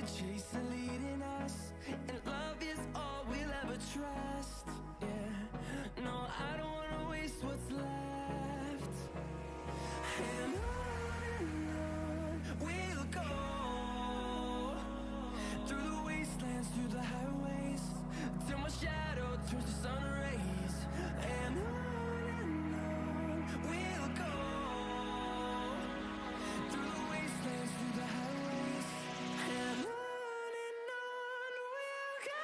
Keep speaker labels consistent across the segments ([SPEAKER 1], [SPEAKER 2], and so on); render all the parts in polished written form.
[SPEAKER 1] chasing, leading us, and love is all we'll ever trust. Yeah, no, I don't wanna waste what's left. And on we'll go, through the wastelands, through the highways, till my shadow turns to sun rays. And on we'll go, through the wastelands, through the highways, and on we'll go.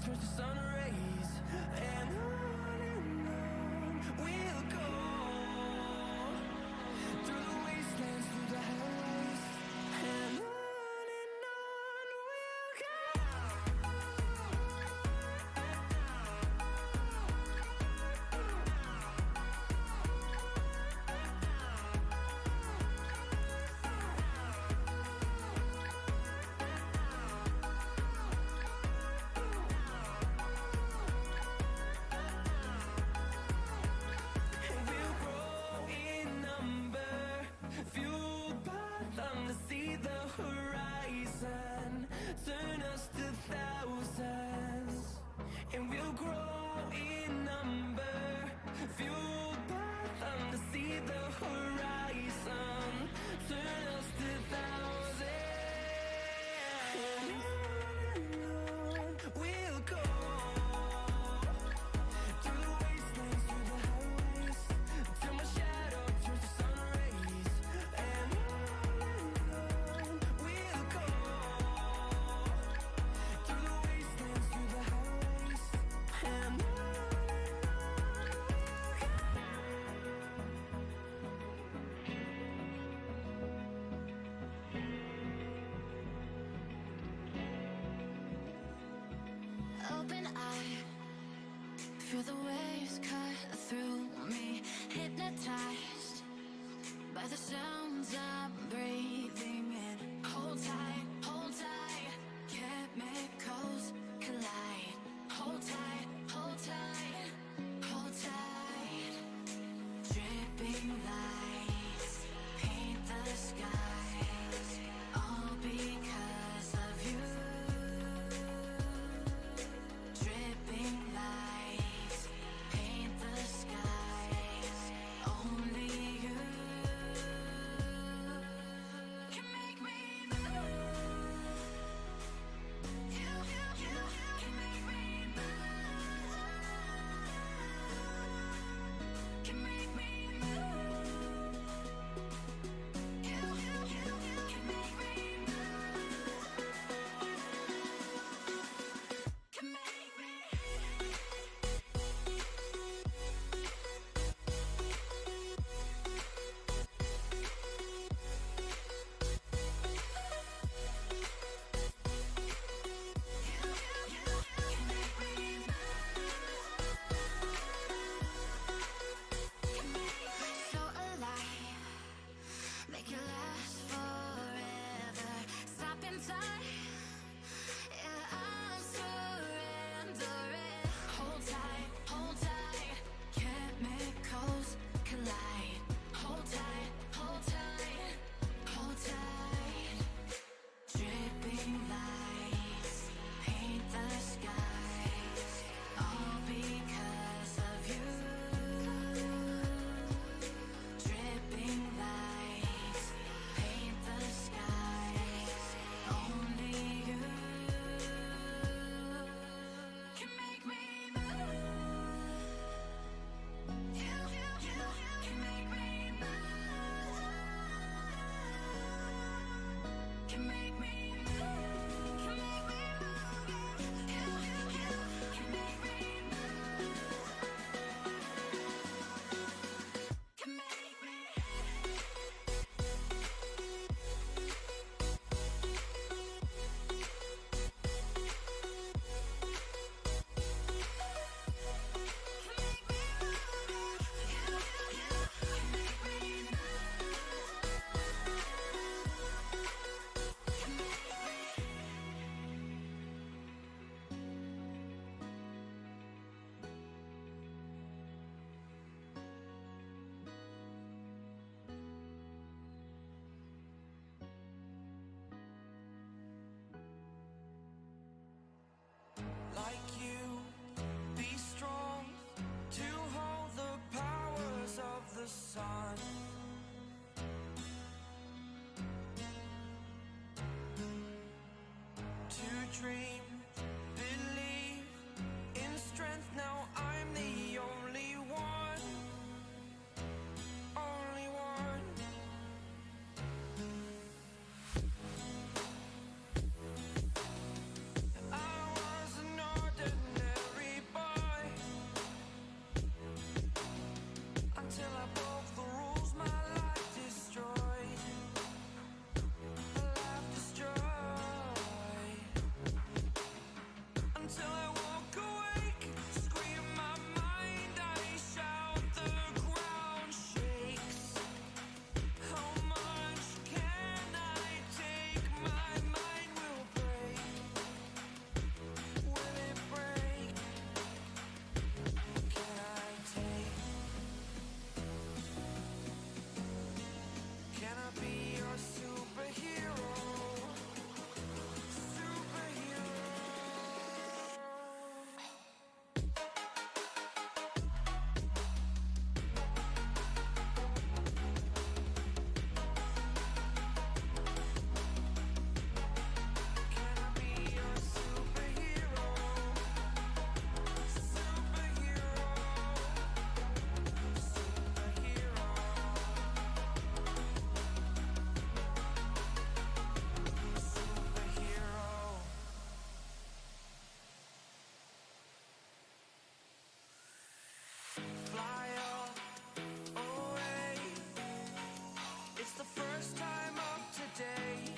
[SPEAKER 1] Turns to sun rays, and on we'll go, through the wastelands, through the highways, and on we'll go. See the horizon, turn us to thousands, and we'll grow in number, fueled by them to see the horizon, turn us to thousands, and on we'll go, through the wastelands, through the highways, till my shadow turns to sun rays, and
[SPEAKER 2] feel the waves cut through me, hypnotized by the sounds I'm breathing in. Hold tight, chemicals collide. Hold tight, hold tight, hold tight. Dripping lights paint the skies, all because of you. Dripping lights paint the skies, only you.
[SPEAKER 1] want. To dream, believe in strength. Now I'm the only one, only one. I was an ordinary boy until I broke the rules. My life destroyed, my life destroyed. Until I walk awake, scream my mind, I shout, the ground shakes. How much can I take? My mind will break. Will it break? Can I take? Can I be your superhero? Superhero. Can I be your superhero? Superhero. Superhero. Superhero. Fly away. It's the first time of today.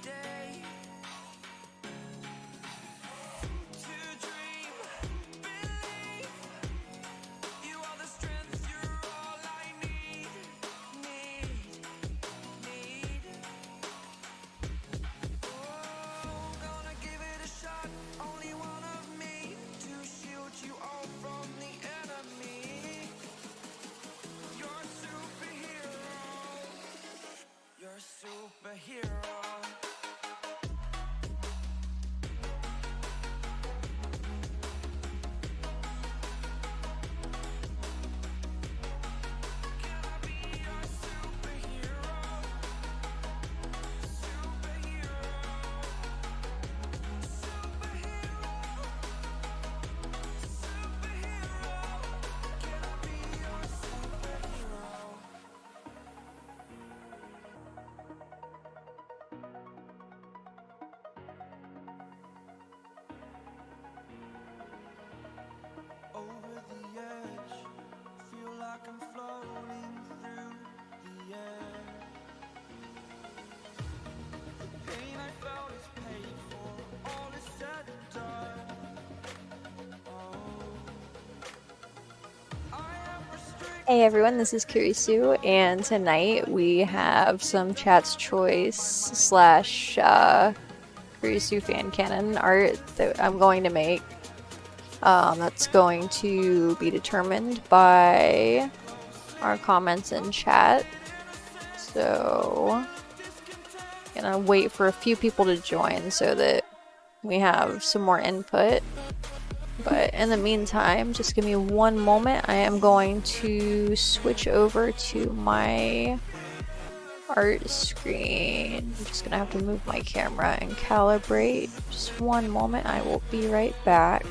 [SPEAKER 1] Today. To dream, believe. You are the strength, you're all I need. Need. Oh, gonna give it a shot. Only one of me to shield you all from the enemy. You're a superhero. You're a superhero. Can I be your superhero? Superhero. Superhero. Superhero. Can I be your superhero? Over the edge, feel like I'm floating through the air. The pain I felt is paid for, all is said and done. Oh, I am restricted.
[SPEAKER 3] Hey everyone, this is Kurisu, and tonight we have some Chat's Choice slash Kurisu fan canon art that I'm going to make. That's going to be determined by our comments in chat. So, gonna wait for a few people to join so that we have some more input. But in the meantime, just give me one moment. I am going to switch over to my art screen. I'm just gonna have to move my camera and calibrate. Just one moment, I will be right back.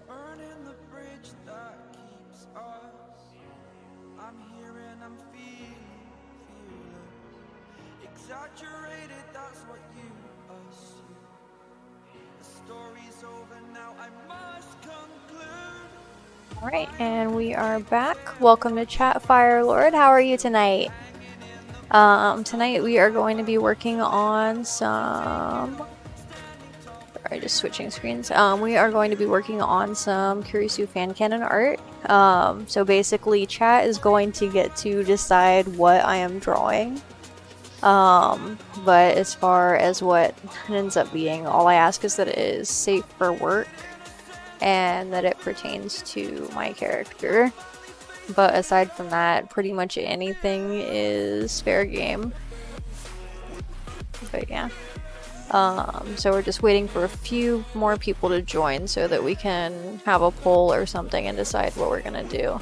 [SPEAKER 1] Burning the bridge that keeps us. I'm here and I'm feeling exaggerated, that's what you assume. The story's over now, I must conclude.
[SPEAKER 3] Alright, and we are back. Welcome to Chat, Fire Lord. How are you tonight? Tonight we are going to be working on some... Sorry, just switching screens. We are going to be working on some Kurisu fan canon art. So basically, Chat is going to get to decide what I am drawing. But as far as what it ends up being, all I ask is that it is safe for work and that it pertains to my character. But aside from that, pretty much anything is fair game. But yeah. So we're just waiting for a few more people to join so that we can have a poll or something and decide what we're gonna do.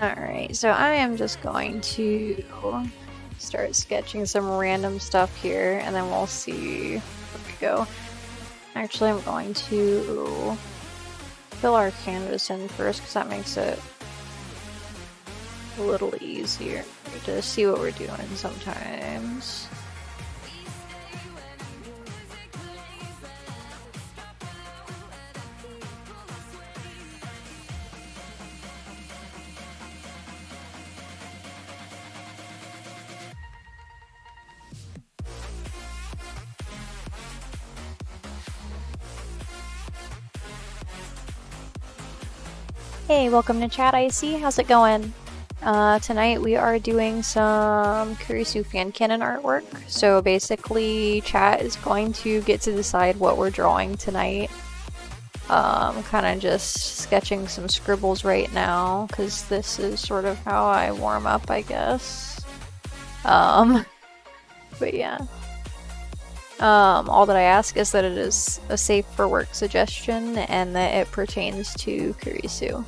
[SPEAKER 3] Alright, so I am just going to start sketching some random stuff here, and then we'll see where we go. Actually, I'm going to fill our canvas in first, because that makes it a little easier to see what we're doing sometimes. Hey, welcome to chat, IC. How's it going? Tonight we are doing some Kurisu fan canon artwork. So basically, chat is going to get to decide what we're drawing tonight. Kind of just sketching some scribbles right now, because this is sort of how I warm up, I guess. But yeah. All that I ask is that it is a safe for work suggestion and that it pertains to Kurisu.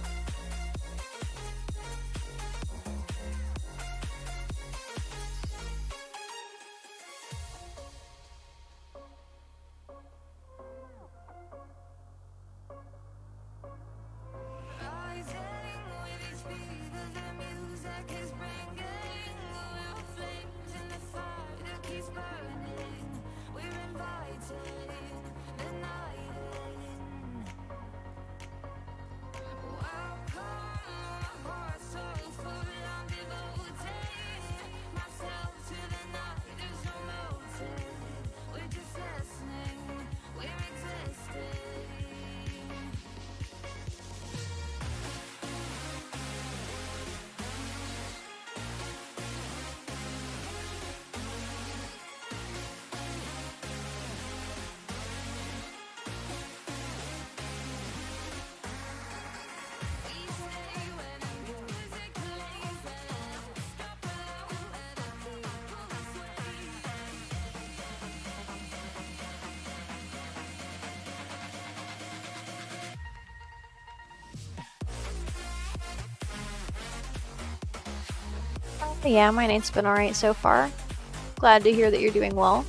[SPEAKER 3] Yeah, my night's been alright so far. Glad to hear that you're doing well.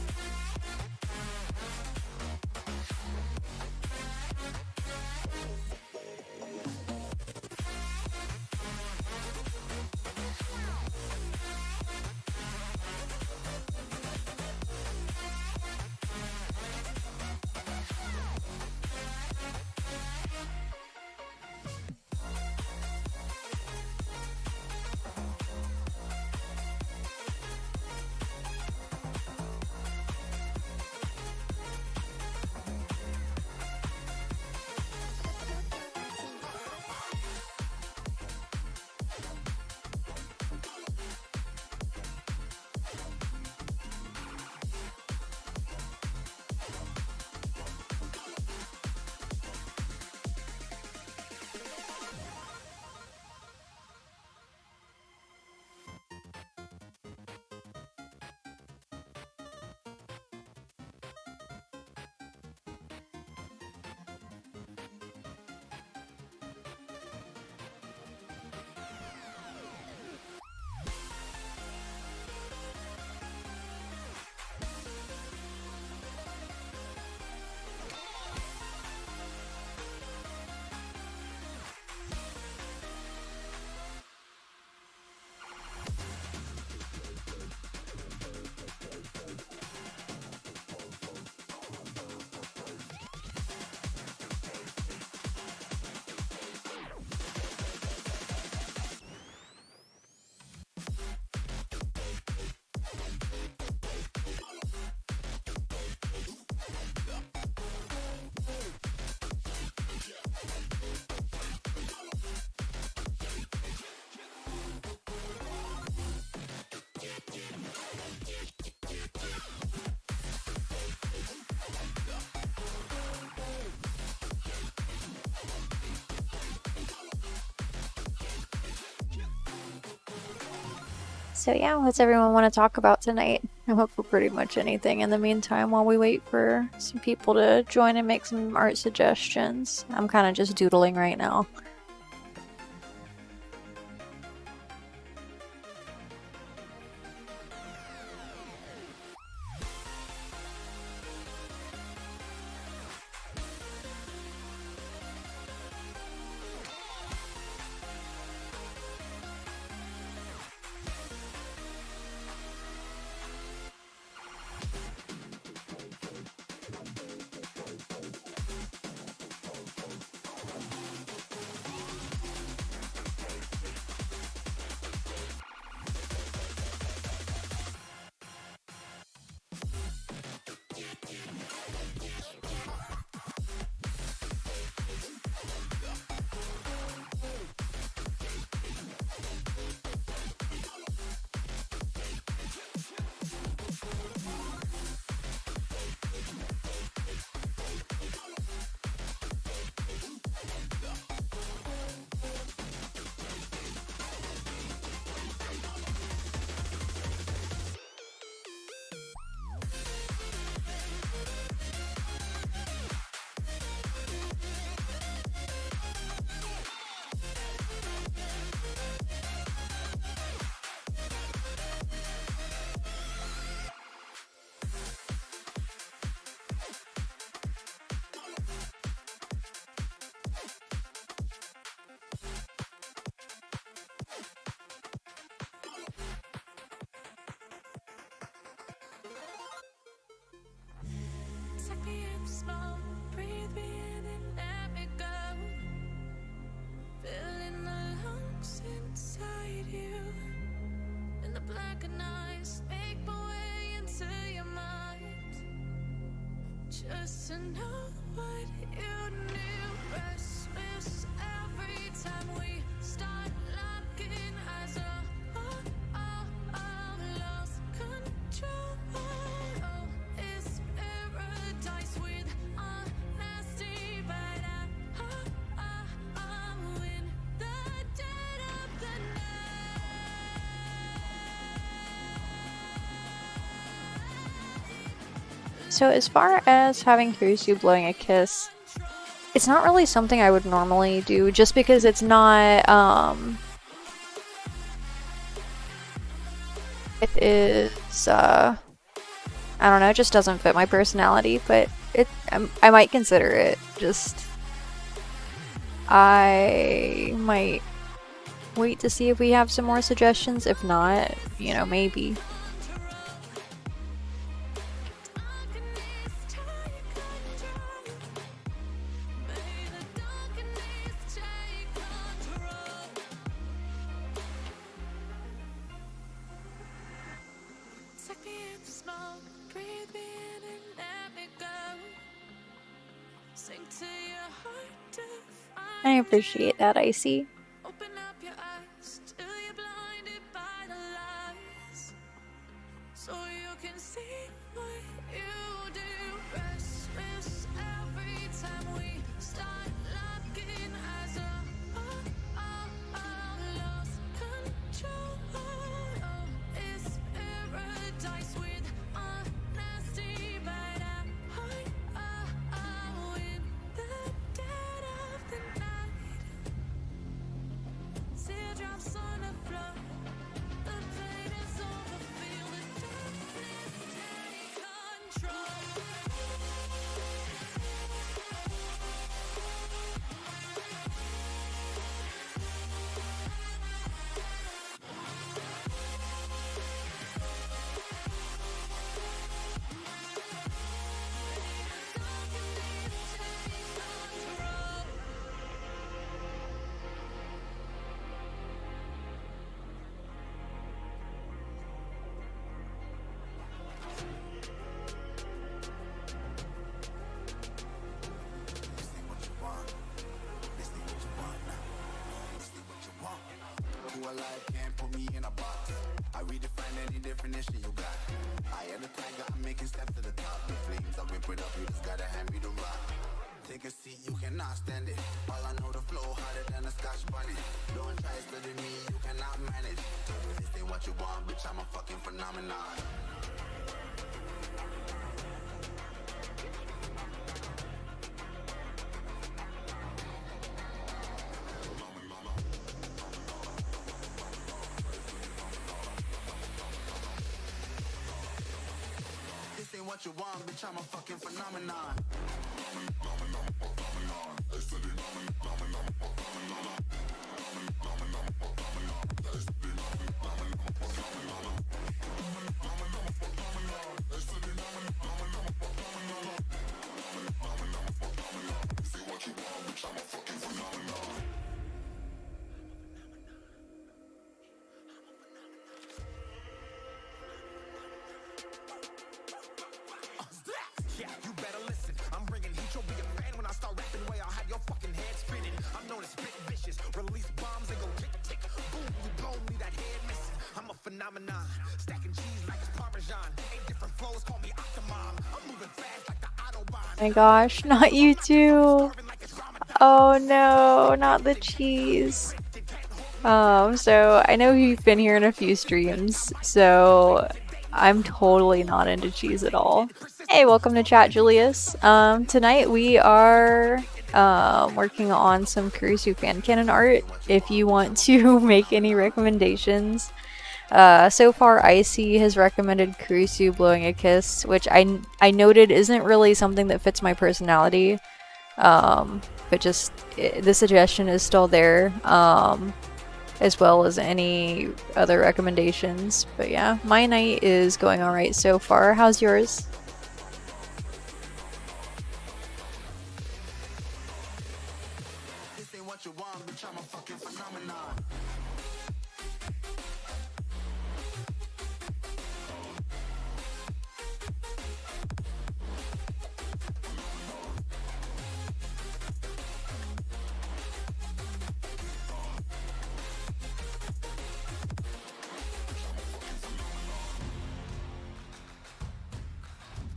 [SPEAKER 3] So yeah, what's everyone want to talk about tonight? I'm up for pretty much anything in the meantime while we wait for some people to join and make some art suggestions. I'm kind of just doodling right now.
[SPEAKER 2] Take me in small, breathe me in and let me go. Filling the lungs inside you. In the blackened eyes, make my way into your mind. Just to know what you knew. Restless every time we start locking eyes. Lost control. Oh, it's paradise with honesty, but I'm in the dead of the
[SPEAKER 3] So as far as having Kurisu blowing a kiss, it's not really something I would normally do just because it's not, it is, I don't know, it just doesn't fit my personality, but I might consider it. Just, I might wait to see if we have some more suggestions. If not, you know, maybe.
[SPEAKER 2] Take me in small, breathe me in and let me go. Sink to your heart to
[SPEAKER 3] I
[SPEAKER 2] find
[SPEAKER 3] appreciate that, Icy.
[SPEAKER 2] Open up your eyes till you're blinded by the lies, so you can see what you do. Restless every time we start locking eyes. Lost control. Oh, it's paradise with honesty, but I'm in the dead of the night. Teardrops on the floor. The pain is over. Feel the darkness take control.
[SPEAKER 4] Who alive can't put me in a box. I redefine any definition you got. I am the tiger, I'm making steps to the top. The flames, I whip it up, you just gotta hand me the rock. nigga see you cannot stand it. All I know the flow harder than a scotch bonnet. Don't try studying me, you cannot manage. This ain't what you want, bitch, I'm a fucking phenomenon. This ain't what you want, bitch, I'm a fucking phenomenon. Yeah, you better listen. I'm bringing heat. You'll be a fan when I start rapping. Way I'll have your fucking head spinning. I'm known as spit vicious. Release bombs and go tick tick. Boom, you blow me that head missing. I'm a phenomenon. Stacking cheese like it's Parmesan. 8 different flows, call me Octomom. I'm moving fast like the Autobahn.
[SPEAKER 3] My gosh, not you too. Oh no, not the cheese. So I know you've been here in a few streams, so I'm totally not into cheese at all. Hey, welcome to chat, Julius. Tonight we are working on some Kurisu fan canon art. If you want to make any recommendations, so far Icy has recommended Kurisu blowing a kiss, which I noted isn't really something that fits my personality. But just the suggestion is still there. As well as any other recommendations. But yeah, my night is going alright so far. How's yours?
[SPEAKER 4] This ain't what you want, bitch, I'm a fucking phenomenon.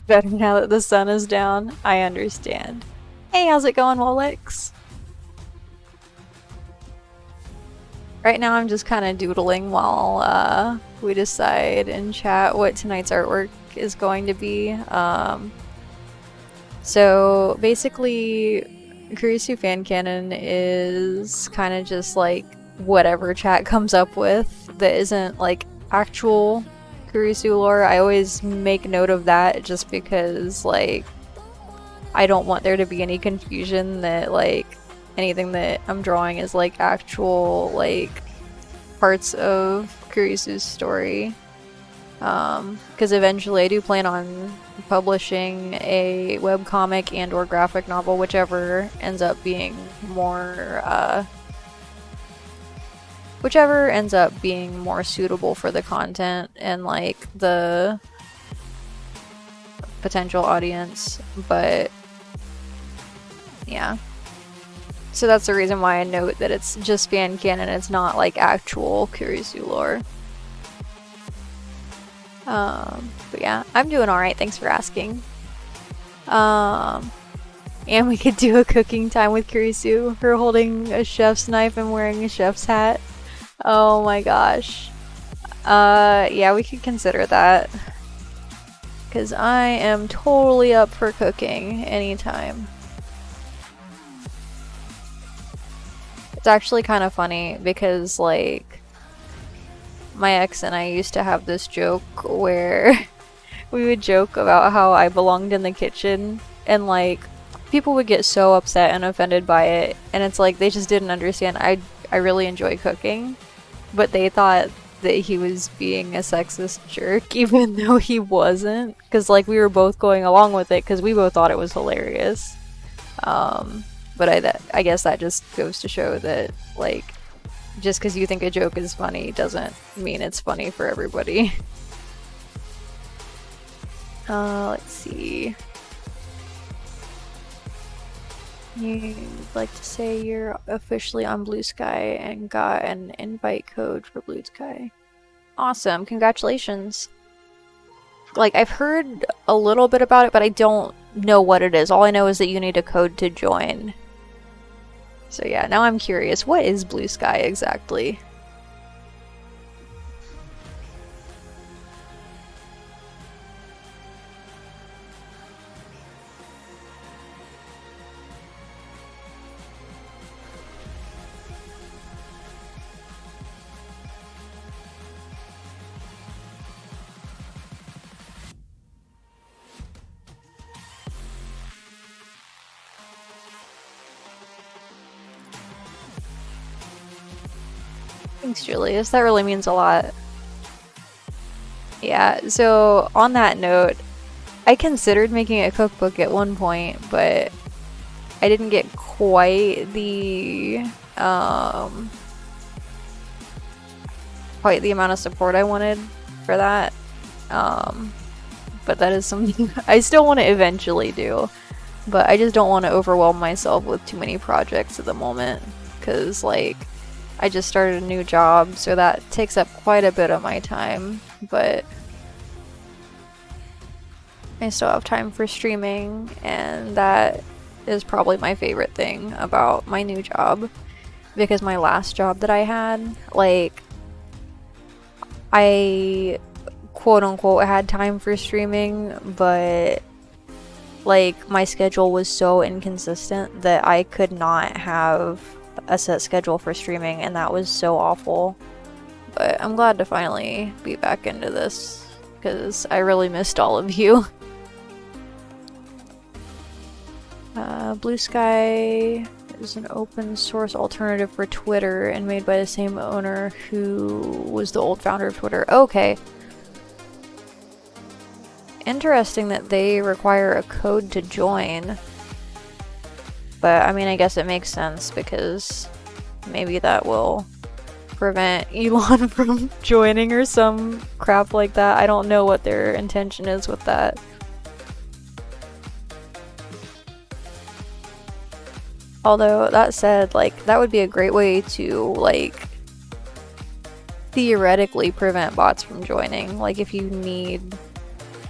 [SPEAKER 3] Better now that the sun is down. I understand. Hey, how's it going, Wolix? Right now I'm just kind of doodling while we decide in chat what tonight's artwork is going to be. So basically, Kurisu fan canon is kind of just like whatever chat comes up with that isn't like actual Kurisu lore. I always make note of that just because like I don't want there to be any confusion that like anything that I'm drawing is like actual like parts of Kurisu's story. Because eventually I do plan on publishing a webcomic and or graphic novel, whichever ends up being more suitable for the content and like the potential audience. But yeah, so that's the reason why I note that it's just fan canon. It's not like actual Kurisu lore. But yeah, I'm doing alright, thanks for asking. And we could do a cooking time with Kurisu, her holding a chef's knife and wearing a chef's hat. Oh my gosh. Yeah, we could consider that. Because I am totally up for cooking anytime. It's actually kind of funny because, like, my ex and I used to have this joke where we would joke about how I belonged in the kitchen, and like people would get so upset and offended by it, and it's like they just didn't understand. I really enjoy cooking, but they thought that he was being a sexist jerk even though he wasn't, because like we were both going along with it because we both thought it was hilarious. But I guess that just goes to show that like just because you think a joke is funny doesn't mean it's funny for everybody. Let's see. You'd like to say you're officially on Blue Sky and got an invite code for Blue Sky. Awesome, congratulations. Like, I've heard a little bit about it, but I don't know what it is. All I know is that you need a code to join. So yeah, now I'm curious. What is Blue Sky exactly? Thanks, Julius. That really means a lot. Yeah, so on that note, I considered making a cookbook at one point, but I didn't get quite the amount of support I wanted for that. But that is something I still want to eventually do, but I just don't want to overwhelm myself with too many projects at the moment, because like I just started a new job, so that takes up quite a bit of my time, but I still have time for streaming, and that is probably my favorite thing about my new job, because my last job that I had, like, I quote-unquote had time for streaming, but like my schedule was so inconsistent that I could not have a set schedule for streaming, and that was so awful. But I'm glad to finally be back into this, because I really missed all of you. Blue Sky is an open source alternative for Twitter and made by the same owner who was the old founder of Twitter. Okay. Interesting that they require a code to join. But I mean, I guess it makes sense, because maybe that will prevent Elon from joining or some crap like that. I don't know what their intention is with that. Although, that said, like, that would be a great way to, like, theoretically prevent bots from joining. Like, if you need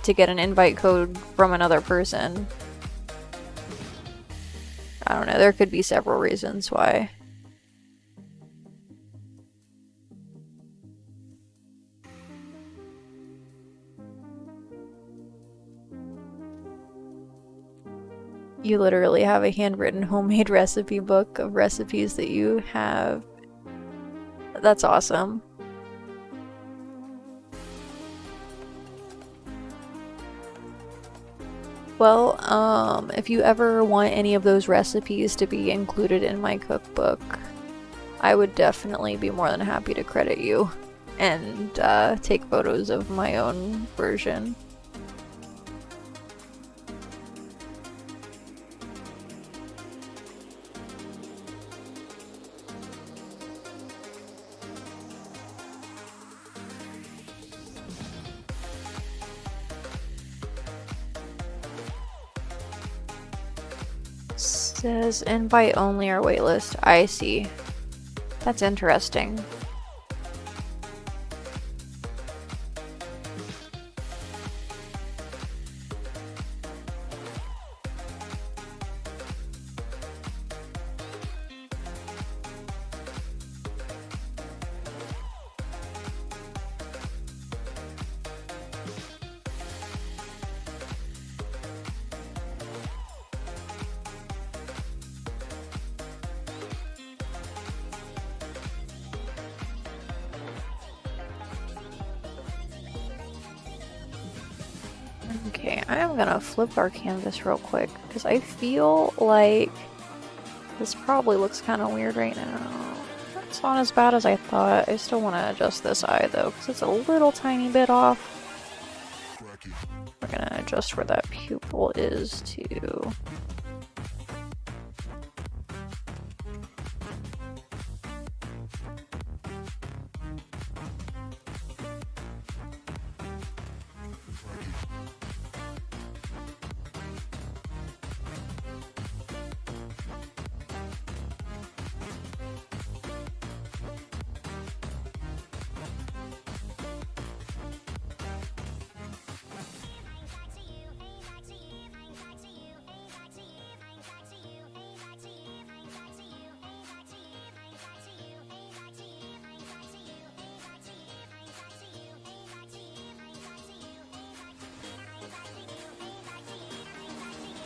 [SPEAKER 3] to get an invite code from another person. I don't know, there could be several reasons why. You literally have a handwritten homemade recipe book of recipes that you have. That's awesome. Well, if you ever want any of those recipes to be included in my cookbook, I would definitely be more than happy to credit you and take photos of my own version. Says invite only or waitlist. I see. That's interesting. Okay, I am gonna flip our canvas real quick, because I feel like this probably looks kind of weird right now. It's not as bad as I thought. I still want to adjust this eye though, because it's a little tiny bit off. We're gonna adjust where that pupil is too.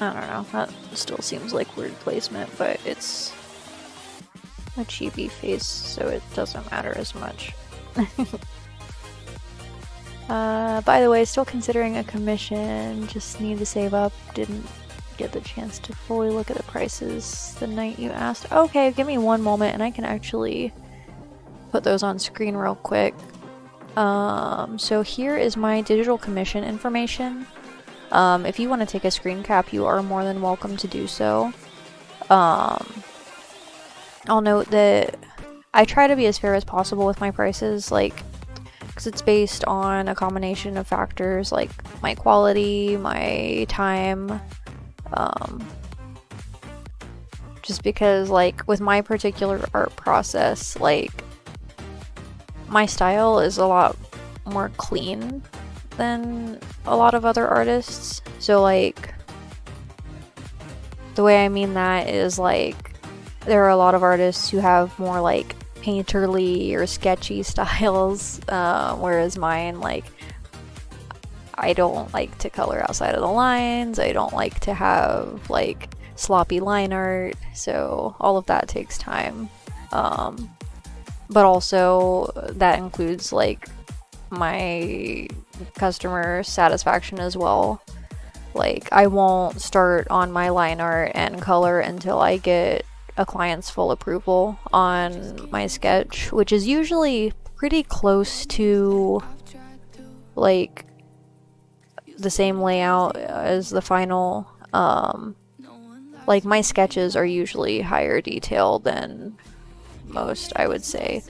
[SPEAKER 3] I don't know, that still seems like weird placement, but it's a chibi face, so it doesn't matter as much. By the way, still considering a commission, just need to save up, didn't get the chance to fully look at the prices the night you asked. Okay, give me one moment and I can actually put those on screen real quick. So here is my digital commission information. If you want to take a screen cap, you are more than welcome to do so. I'll note that I try to be as fair as possible with my prices, like, because it's based on a combination of factors like my quality, my time, just because, like, with my particular art process, like, my style is a lot more clean than a lot of other artists. So, like, the way I mean that is, like, there are a lot of artists who have more, like, painterly or sketchy styles, whereas mine, like, I don't like to color outside of the lines, I don't like to have, like, sloppy line art, so all of that takes time. But also, that includes, like, my customer satisfaction as well. Like, I won't start on my line art and color until I get a client's full approval on my sketch, which is usually pretty close to, like, the same layout as the final. Like, my sketches are usually higher detail than most, I would say.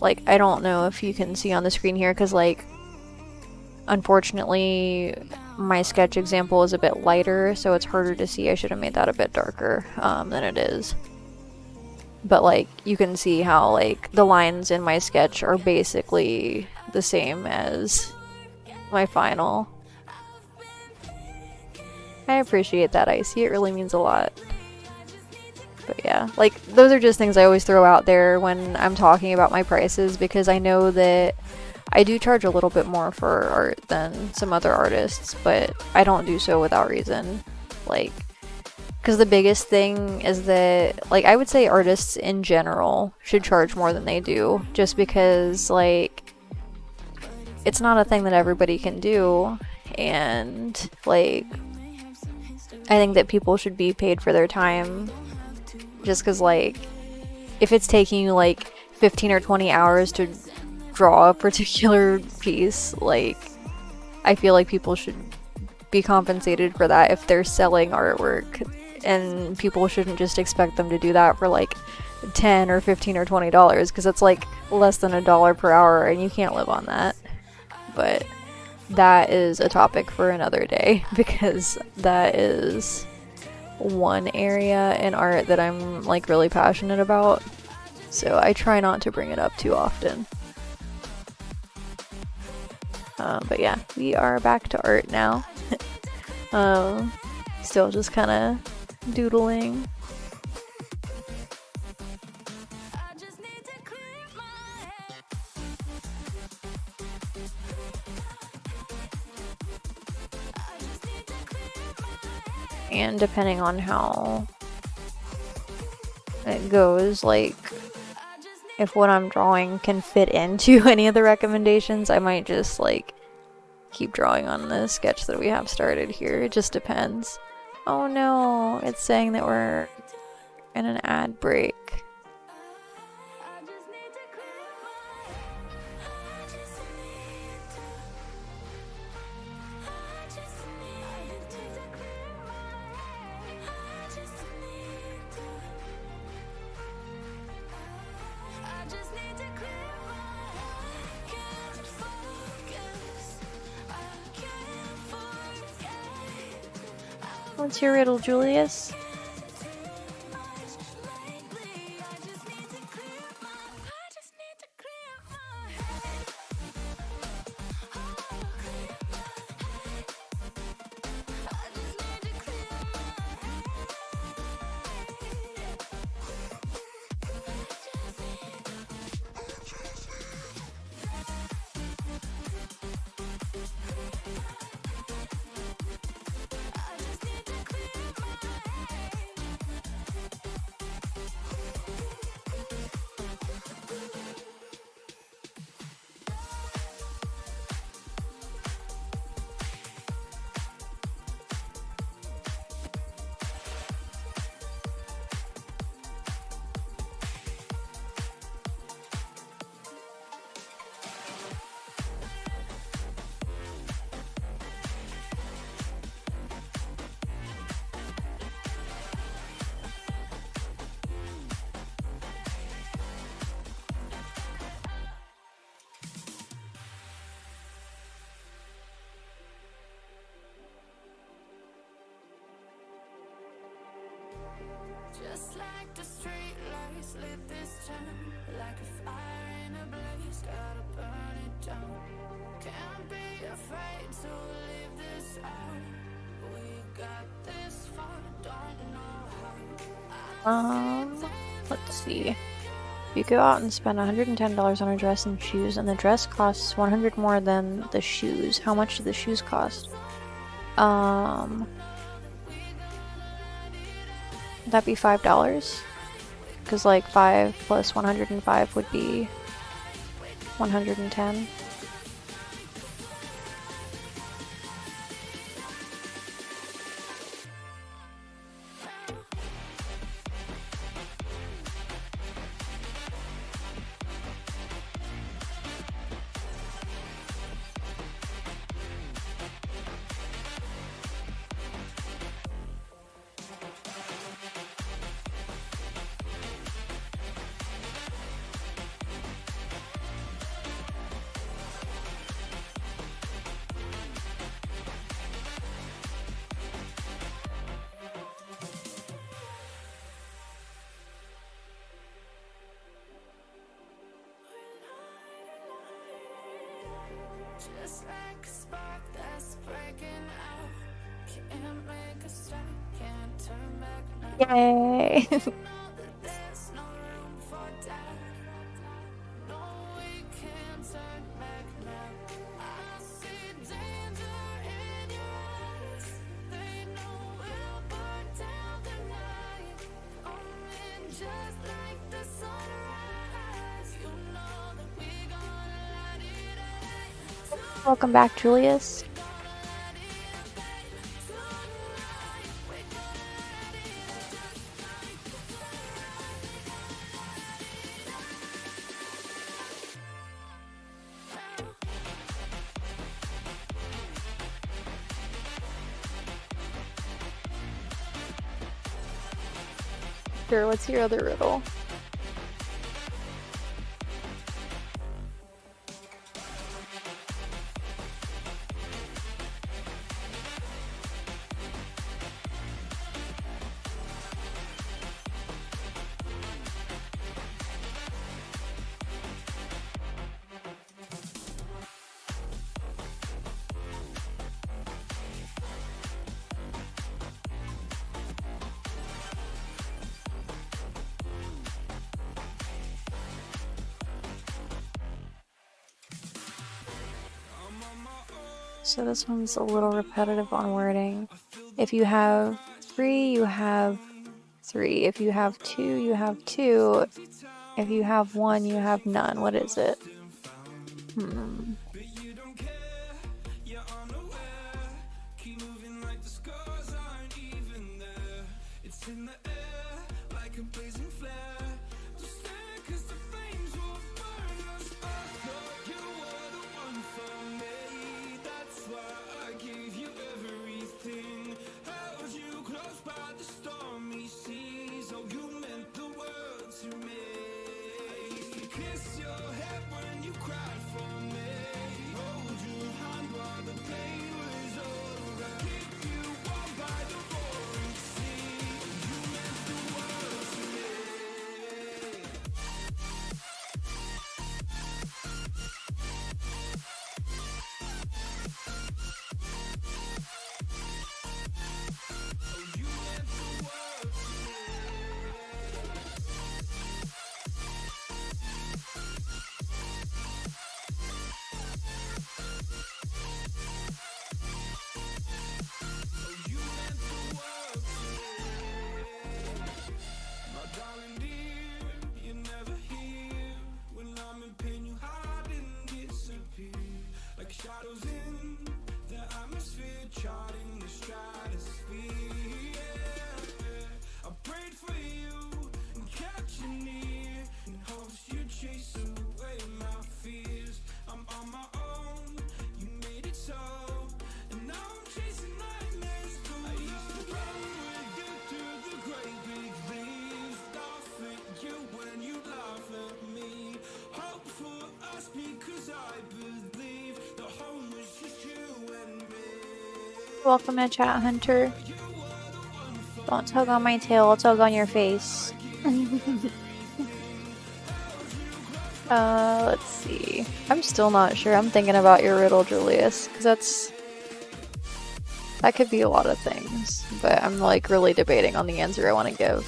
[SPEAKER 3] Like, I don't know if you can see on the screen here, because, like, unfortunately my sketch example is a bit lighter, so it's harder to see. I should have made that a bit darker than it is. But, like, you can see how, like, the lines in my sketch are basically the same as my final. I appreciate that, Icy. It really means a lot. But yeah, like, those are just things I always throw out there when I'm talking about my prices, because I know that I do charge a little bit more for art than some other artists, but I don't do so without reason. Like, because the biggest thing is that, like, I would say artists in general should charge more than they do, just because, like, it's not a thing that everybody can do, and, like, I think that people should be paid for their time, just because, like, if it's taking you, like, 15 or 20 hours to draw a particular piece, like, I feel like people should be compensated for that if they're selling artwork, and people shouldn't just expect them to do that for, like, 10 or 15 or $20, because it's, like, less than $1 per hour, and you can't live on that. But that is a topic for another day, because that is one area in art that I'm, like, really passionate about, so I try not to bring it up too often. But yeah, we are back to art now. Still just kind of doodling. And depending on how it goes, like, if what I'm drawing can fit into any of the recommendations, I might just, like, keep drawing on the sketch that we have started here. It just depends. Oh no, it's saying that we're in an ad break. What's your riddle, Julius?
[SPEAKER 2] Just like the street lights lit this town, like a fire in a blaze, gotta burn it down. Can't be afraid to leave this out. We got this far, don't know how.
[SPEAKER 3] Let's see. You go out and spend $110 on a dress and shoes, and the dress costs $100 more than the shoes. How much do the shoes cost? Would that be $5? Because like 5 plus 105 would be 110.
[SPEAKER 2] Just like a spark that's breaking out. Can't make a stop, can't turn back now.
[SPEAKER 3] Yay!
[SPEAKER 2] Know that there's no room for doubt. No, we can't turn back now. I see danger in your eyes. They know we'll burn down the night. Coming just like the sunrise. You know that we gonna light it up.
[SPEAKER 3] Welcome back, Julius. Sure, what's your other riddle? So this one's a little repetitive on wording. If you have 3, you have 3. If you have 2, you have 2. If you have 1, you have none. What is it? Welcome to Chat Hunter. Don't tug on my tail, I'll tug on your face. Let's see. I'm still not sure. I'm thinking about your riddle, Julius, because that could be a lot of things, but I'm like really debating on the answer I want to give.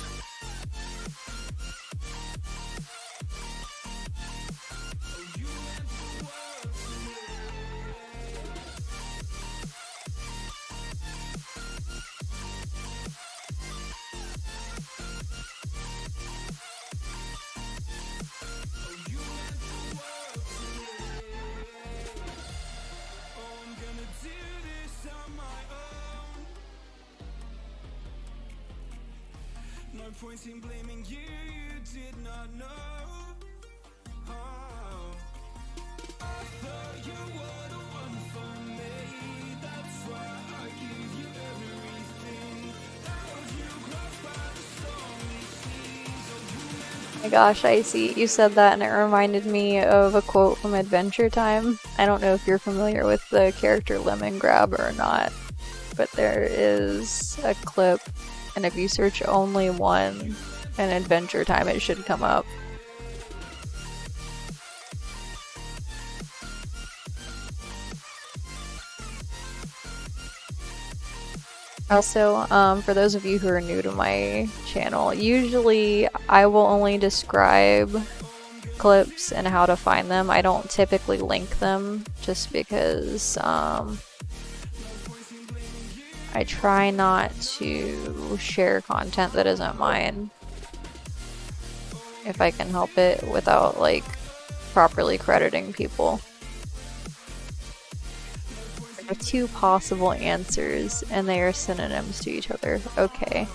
[SPEAKER 4] Points in blaming you, you did not know. Oh, I thought you were the one for me. That's why I give you everything. Held you close by the stormy seas. Oh, you meant
[SPEAKER 3] Oh my gosh, I see. You said that and it reminded me of a quote from Adventure Time. I don't know if you're familiar with the character Lemon Grab or not, but there is a clip, and if you search only one in Adventure Time, it should come up. Also, for those of you who are new to my channel, usually I will only describe clips and how to find them. I don't typically link them just because I try not to share content that isn't mine if I can help it without like properly crediting people. There are two possible answers and they are synonyms to each other. Okay.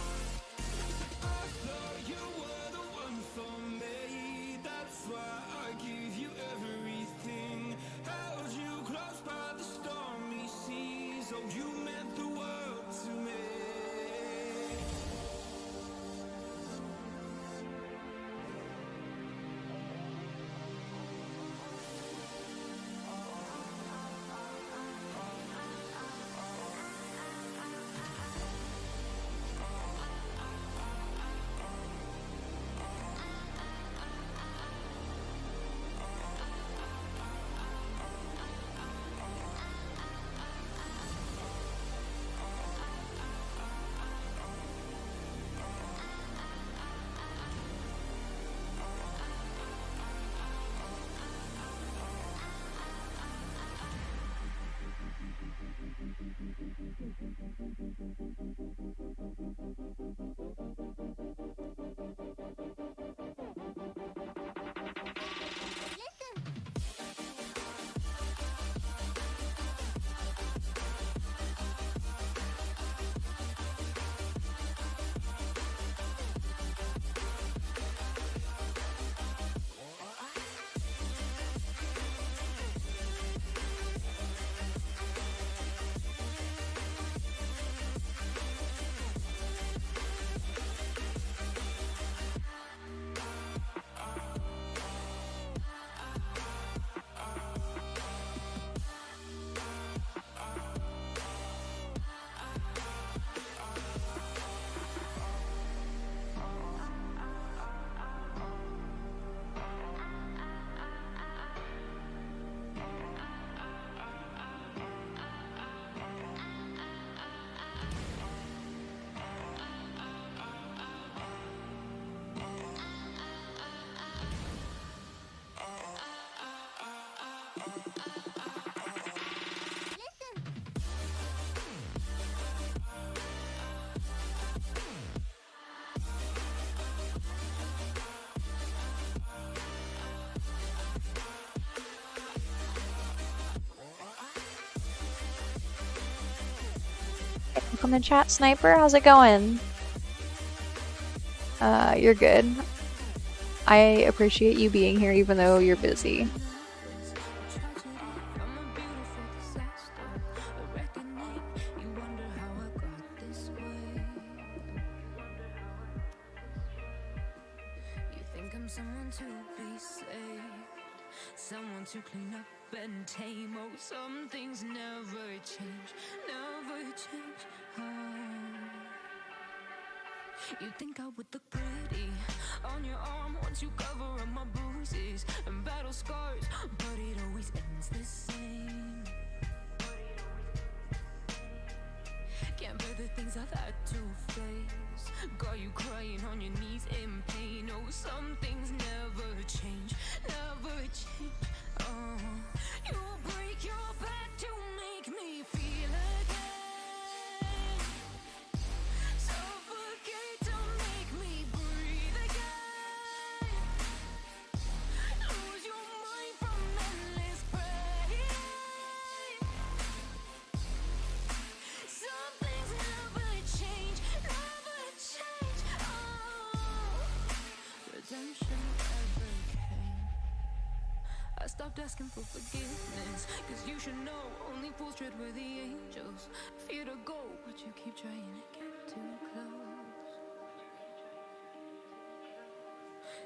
[SPEAKER 3] Welcome to chat, Sniper. How's it going? You're good. I appreciate you being here even though you're busy.
[SPEAKER 1] Someone to be saved, someone to clean up and tame. Oh, some things never change, never change. Oh. You think I would look pretty on your arm once you cover up my bruises and battle scars, but it always ends the same. Can't bear the things I've had to face. Got you crying on your knees in pain. Oh, some things never change, never change. Oh, you'll break your back to make me feel again. Suffocate to make me breathe again. Lose your mind from endless pain. Some things never change, never change. Oh, redemption never came. I stopped asking for forgiveness, cause you should know only fools tread where the angels fear to go, but you keep trying to get too close.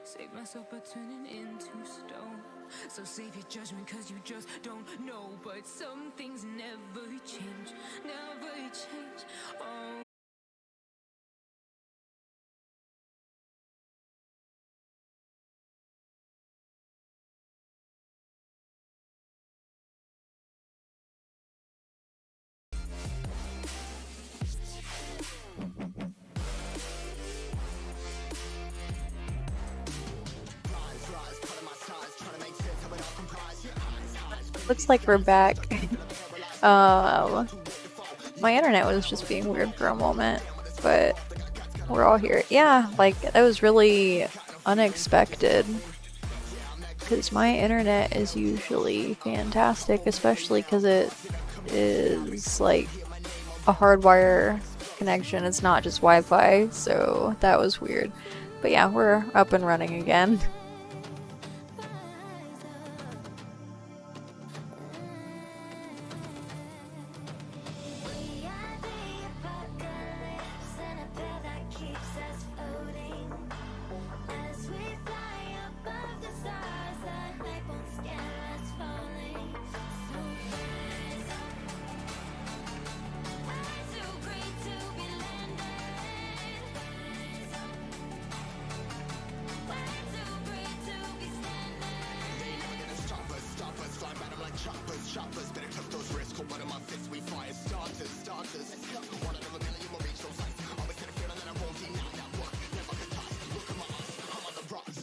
[SPEAKER 1] Save myself by turning into stone. So save your judgment cause you just don't know. But some things never change, never change. Oh.
[SPEAKER 3] Looks like we're back. My internet was just being weird for a moment, but we're all here. Yeah, like, that was really unexpected, because my internet is usually fantastic, especially because it is, like, a hardwire connection. It's not just Wi-Fi, so that was weird. But yeah, we're up and running again.
[SPEAKER 2] We are the apocalypse and a bell that keeps us floating. As we fly above the stars, the night won't scare us falling. So rise up. We're too great to be landed. Rise up. We're too great to be standing.
[SPEAKER 4] Stop us, fly by them like choppers. Better took those risks, hold one of my fists, we fire starters. One out of a million will reach those heights. Always had a feeling that I won't deny that one. Never could toss, look in my eyes, I'm on the rocks.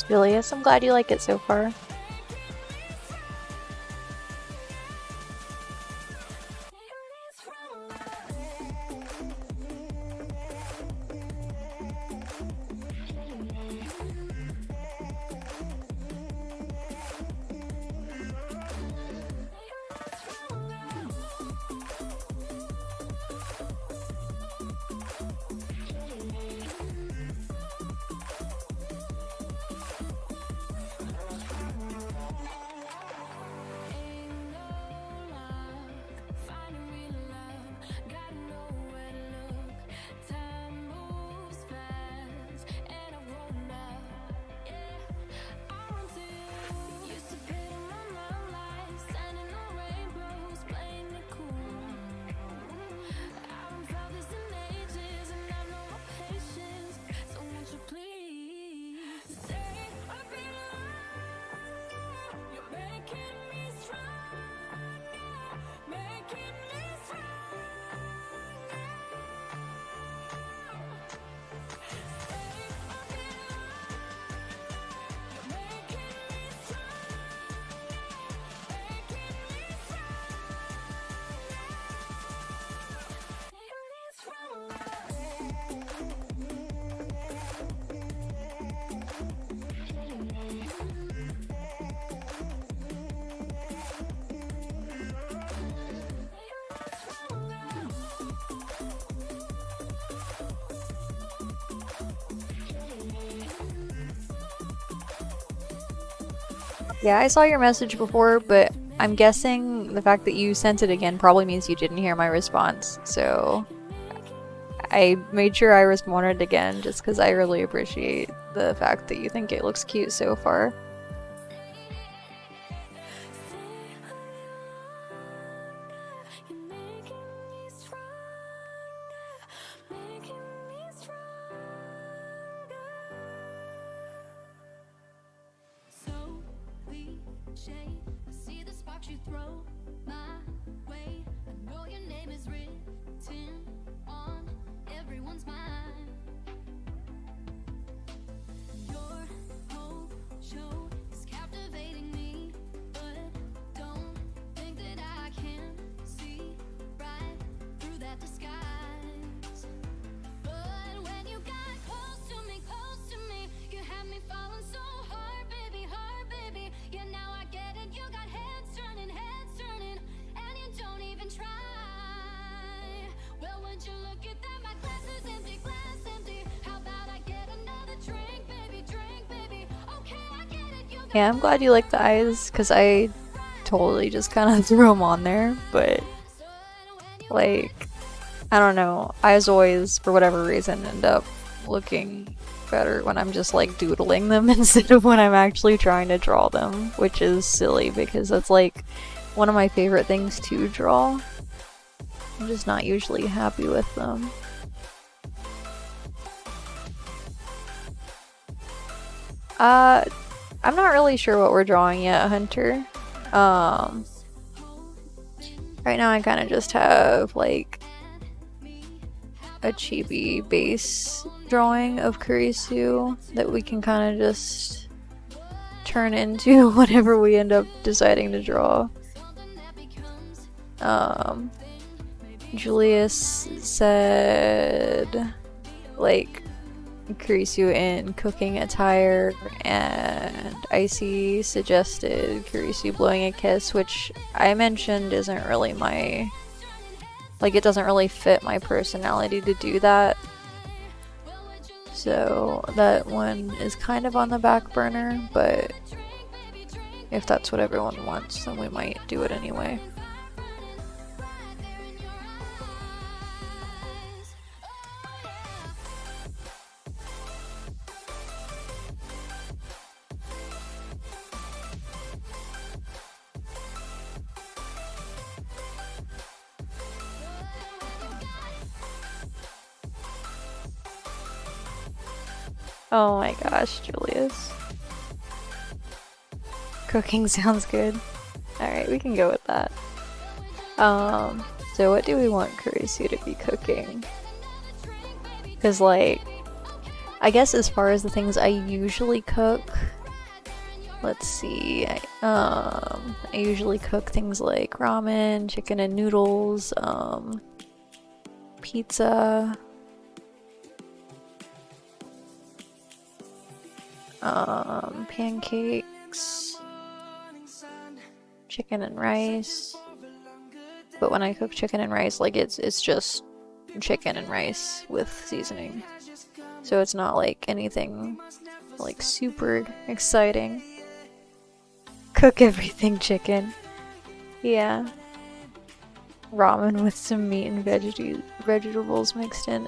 [SPEAKER 3] Julius, I'm glad you like it so far. Yeah, I saw your message before, but I'm guessing the fact that you sent it again probably means you didn't hear my response. So I made sure I responded again just because I really appreciate the fact that you think it looks cute so far.
[SPEAKER 2] So cliche, I see the sparks you throw my way. I know your name is written on everyone's mind. Your whole show is captivating me, but don't think that I can see right through that disguise. But when you got close to me, you had me falling so hard, baby, yeah, now I get it. You got heads turning, and you don't even try. Well, would you look at that? My glass is empty, How about I get another drink, baby? Okay, I get it. You got
[SPEAKER 3] Yeah, I'm glad you like the eyes because I totally just kind of threw them on there, but like, I don't know. Eyes always, for whatever reason, end up looking better when I'm just like doodling them instead of when I'm actually trying to draw them, which is silly because that's like one of my favorite things to draw. I'm just not usually happy with them. I'm not really sure what we're drawing yet, Hunter. Right now I kind of just have like a chibi base drawing of Kurisu that we can kind of just turn into whatever we end up deciding to draw. Julius said like Kurisu in cooking attire, and Icy suggested Kurisu blowing a kiss, which I mentioned isn't really my, like, it doesn't really fit my personality to do that. So that one is kind of on the back burner, but if that's what everyone wants, then we might do it anyway. Oh my gosh, Julius. Cooking sounds good. Alright, we can go with that. So what do we want Kurisu to be cooking? Because, like, I guess as far as the things I usually cook, let's see, I usually cook things like ramen, chicken and noodles, pizza, pancakes, chicken and rice. But when I cook chicken and rice, like it's just chicken and rice with seasoning. So it's not like anything like super exciting. Cook everything chicken. Yeah. Ramen with some meat and vegetables mixed in.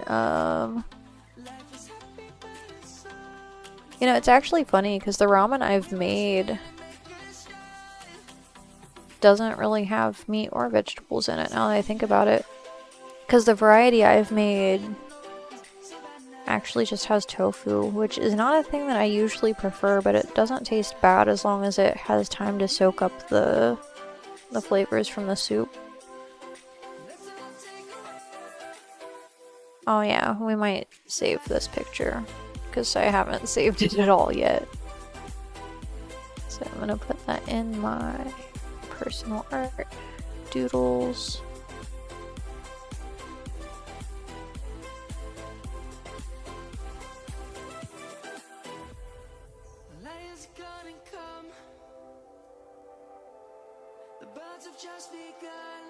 [SPEAKER 3] You know, it's actually funny because the ramen I've made doesn't really have meat or vegetables in it now that I think about it. Because the variety I've made actually just has tofu, which is not a thing that I usually prefer, but it doesn't taste bad as long as it has time to soak up the flavors from the soup. Oh yeah, we might save this picture because I haven't saved it at all yet. So I'm gonna put that in my personal art doodles.
[SPEAKER 1] Lions gonna come. The birds have just begun.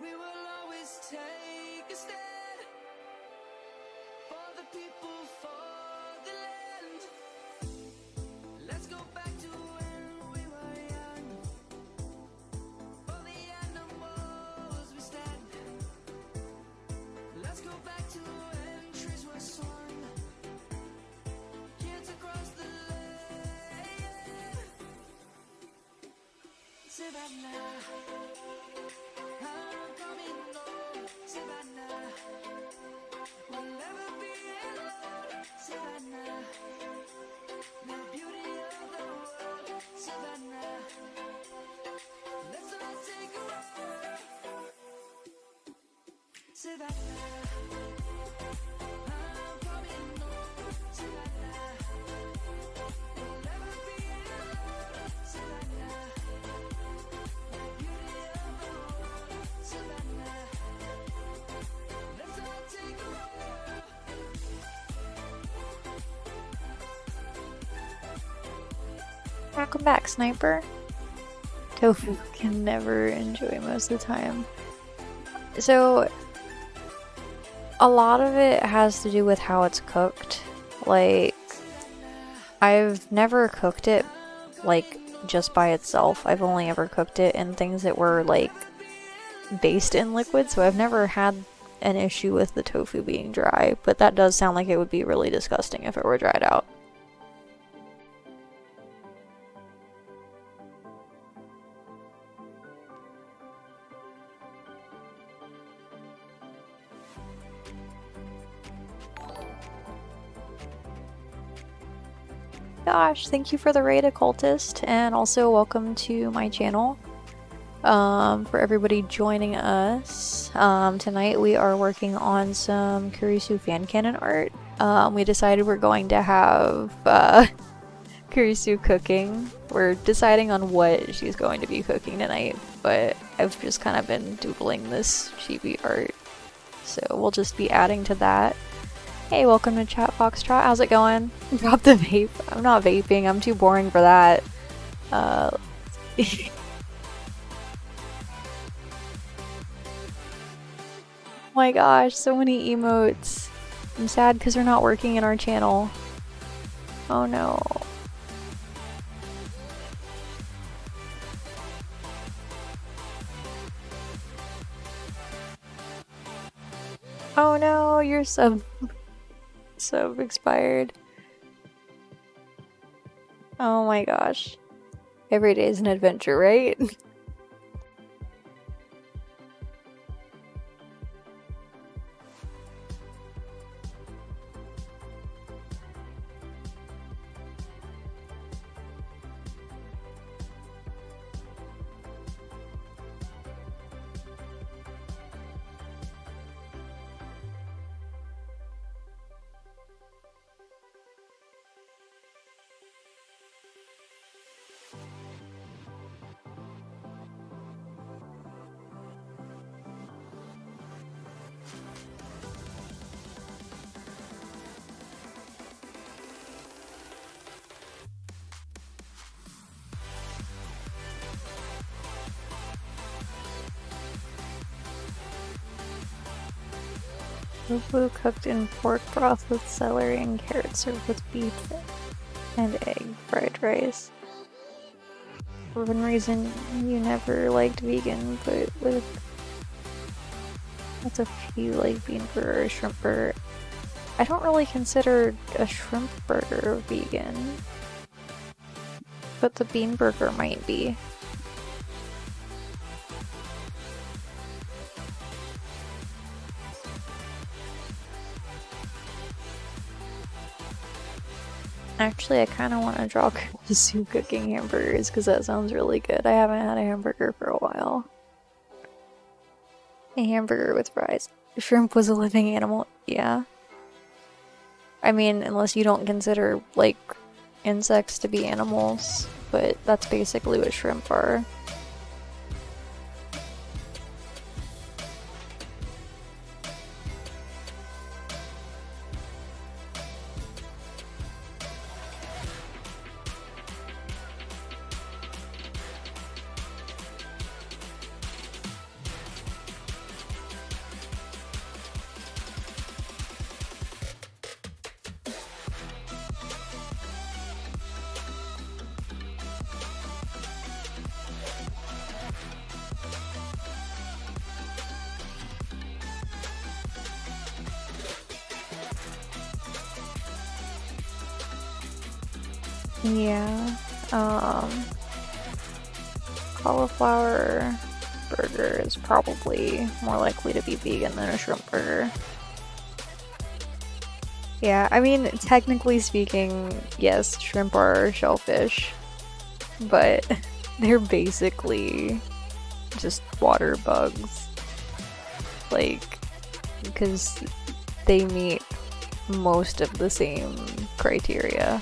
[SPEAKER 1] We will always take a stand for the people, for the land. back to when we were young. For the animals we stand. Let's go back to when trees were swung. Kids across the lane. Savannah, I'm coming home. Savannah, we'll never be alone. Savannah, the beauty of the world. Savannah, let's all take a ride. Savannah, I'm coming home. Savannah, we'll never be alone. Savannah, the beauty of the world. Savannah, let's all take a ride.
[SPEAKER 3] Welcome back, Sniper. Tofu can never enjoy most of the time. So, a lot of it has to do with how it's cooked. Like, I've never cooked it, like, just by itself. I've only ever cooked it in things that were, like, based in liquid, so I've never had an issue with the tofu being dry, but that does sound like it would be really disgusting if it were dried out. Gosh, thank you for the raid, Occultist, and also welcome to my channel. For everybody joining us, tonight we are working on some Kurisu fan canon art. We decided we're going to have Kurisu cooking. We're deciding on what she's going to be cooking tonight, but I've just kind of been doodling this chibi art, so we'll just be adding to that. Hey, welcome to Chat Foxtrot. How's it going? Drop the vape. I'm not vaping. I'm too boring for that. Oh my gosh, so many emotes. I'm sad because they're not working in our channel. Oh no. Oh no, your sub expired. Oh my gosh. Every day is an adventure, right? Tofu cooked in pork broth with celery and carrots, served with beef and egg fried rice. For one reason, you never liked vegan, but with a few like bean burger or shrimp burger. I don't really consider a shrimp burger vegan, but the bean burger might be. Actually, I kind of want to draw Kurisu cooking hamburgers because that sounds really good. I haven't had a hamburger for a while. A hamburger with fries. Shrimp was a living animal. Yeah. I mean, unless you don't consider, like, insects to be animals, but that's basically what shrimp are. Yeah. Cauliflower burger is probably more likely to be vegan than a shrimp burger. Yeah, I mean, technically speaking, yes, shrimp are shellfish, but they're basically just water bugs. Like, because they meet most of the same criteria.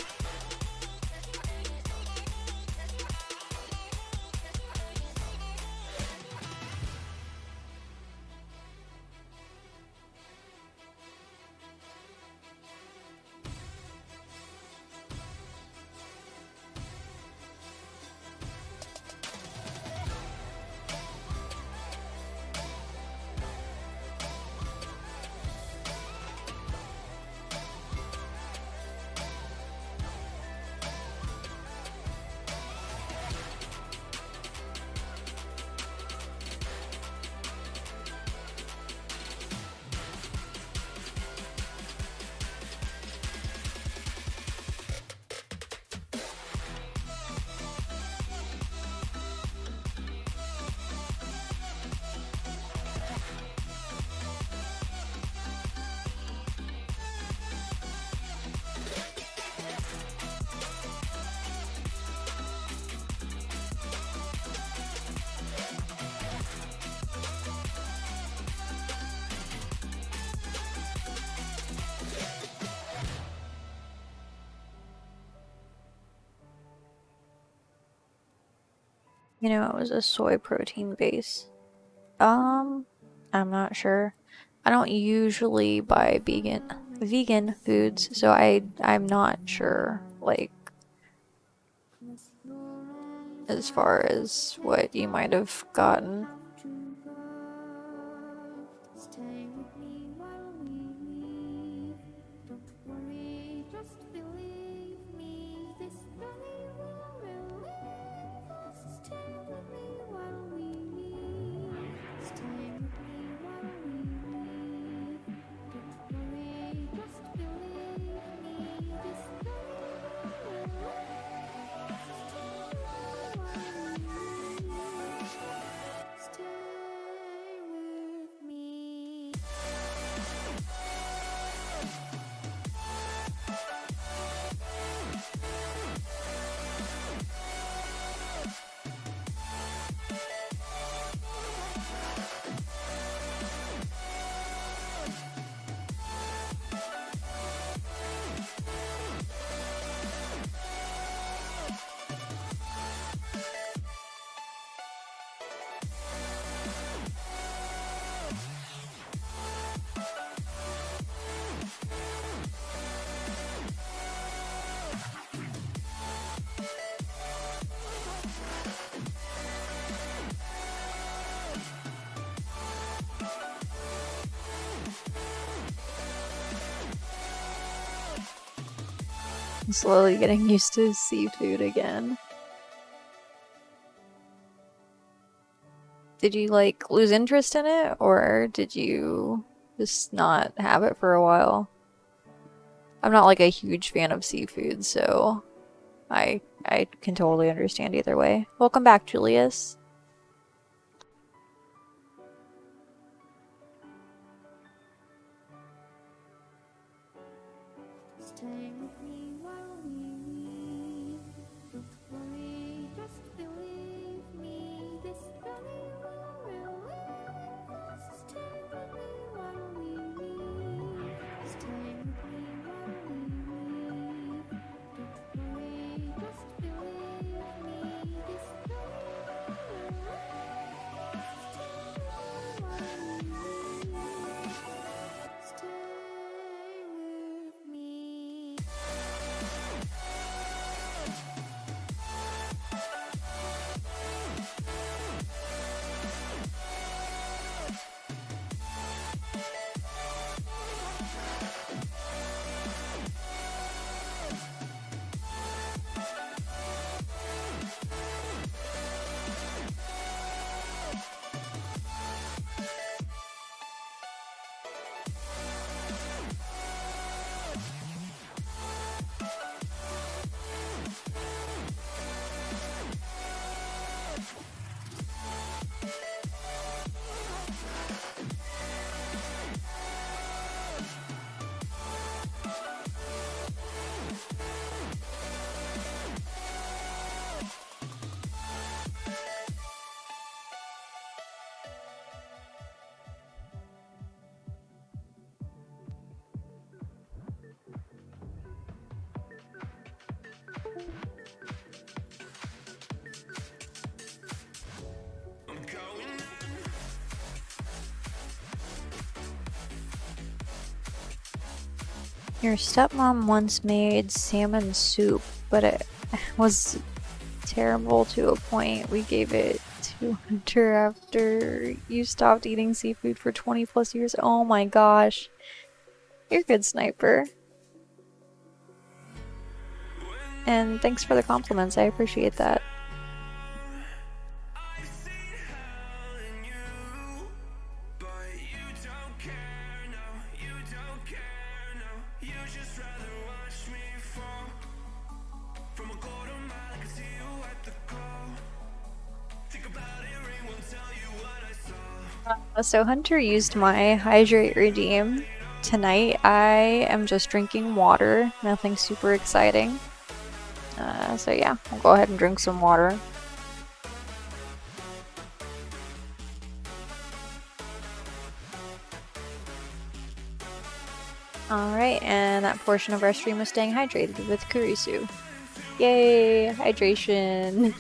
[SPEAKER 3] You know, it was a soy protein base. I'm not sure. I don't usually buy vegan foods, so I'm not sure, like, as far as what you might have gotten.
[SPEAKER 2] Stay with me while we leave. Don't worry, just believe me. This journey will relieve us. Stay with me while we leave. Stay with me while we leave. Don't worry, just believe me. This journey will relieve us. Stay with me.
[SPEAKER 3] I'm slowly getting used to seafood again. Did you, like, lose interest in it, or did you just not have it for a while? I'm not, like, a huge fan of seafood, so I can totally understand either way. Welcome back, Julius.
[SPEAKER 2] Stay with me while we leave. Don't worry, just believe me. This journey will relieve us. Stay with me while we leave. Stay with me while we leave. Don't worry, just believe me. This journey will relieve us. Stay with me while we leave. Stay with me.
[SPEAKER 3] Your stepmom once made salmon soup, but it was terrible to a point. We gave it to Hunter after you stopped eating seafood for 20 plus years. Oh my gosh. You're a good sniper. And thanks for the compliments. I appreciate that.
[SPEAKER 1] I've seen hell in you, but you don't care, no, you don't care, no. You just rather watch me fall from a quarter mile. I can see you at the call. Think about it, ring won't tell you what I saw.
[SPEAKER 3] So Hunter used my hydrate redeem. Tonight I am just drinking water. Nothing super exciting. So yeah, I'll go ahead and drink some water. Alright, and that portion of our stream was staying hydrated with Kurisu. Yay, hydration!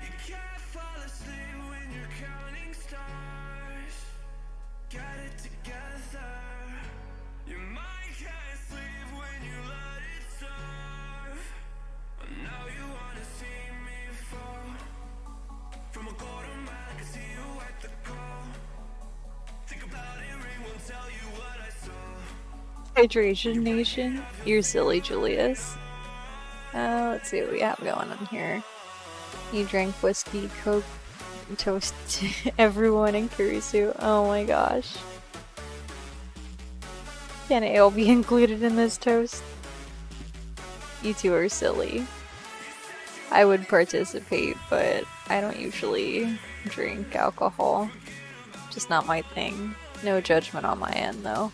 [SPEAKER 1] You can't fall asleep when you're counting stars. Got it together. Your mind can't sleep when you let it serve. Now you wanna see me fall from a quarter mile. I can see you at the call. Think about it, ring won't tell you what I saw.
[SPEAKER 3] Hydration Nation. You're silly, Julius. Let's see what we have going on here. You drank whiskey, Coke, toast to everyone in Kurisu. Oh my gosh. Can ale be included in this toast? You two are silly. I would participate, but I don't usually drink alcohol. Just not my thing. No judgment on my end, though.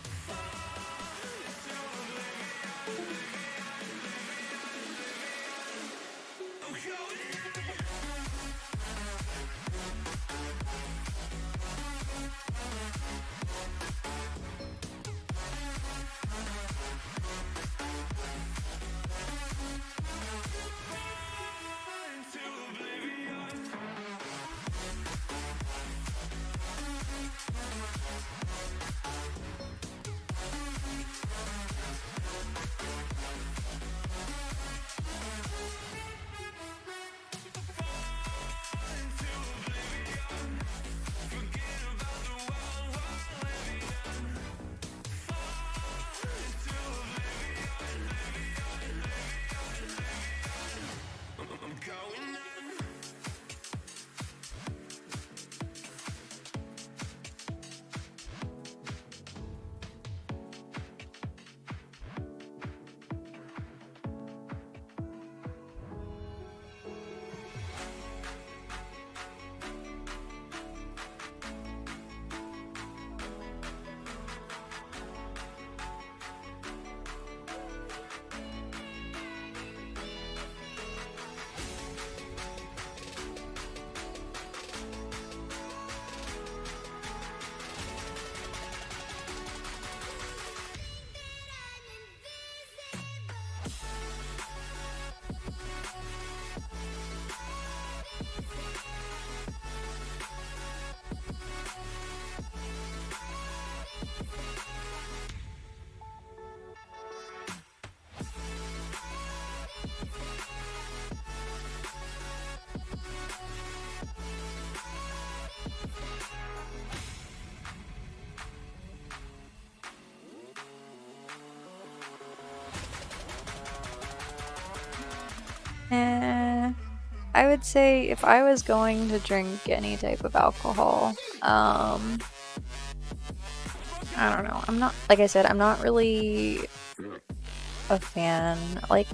[SPEAKER 3] I would say if I was going to drink any type of alcohol, I don't know. I'm not, like I said, I'm not really a fan, like,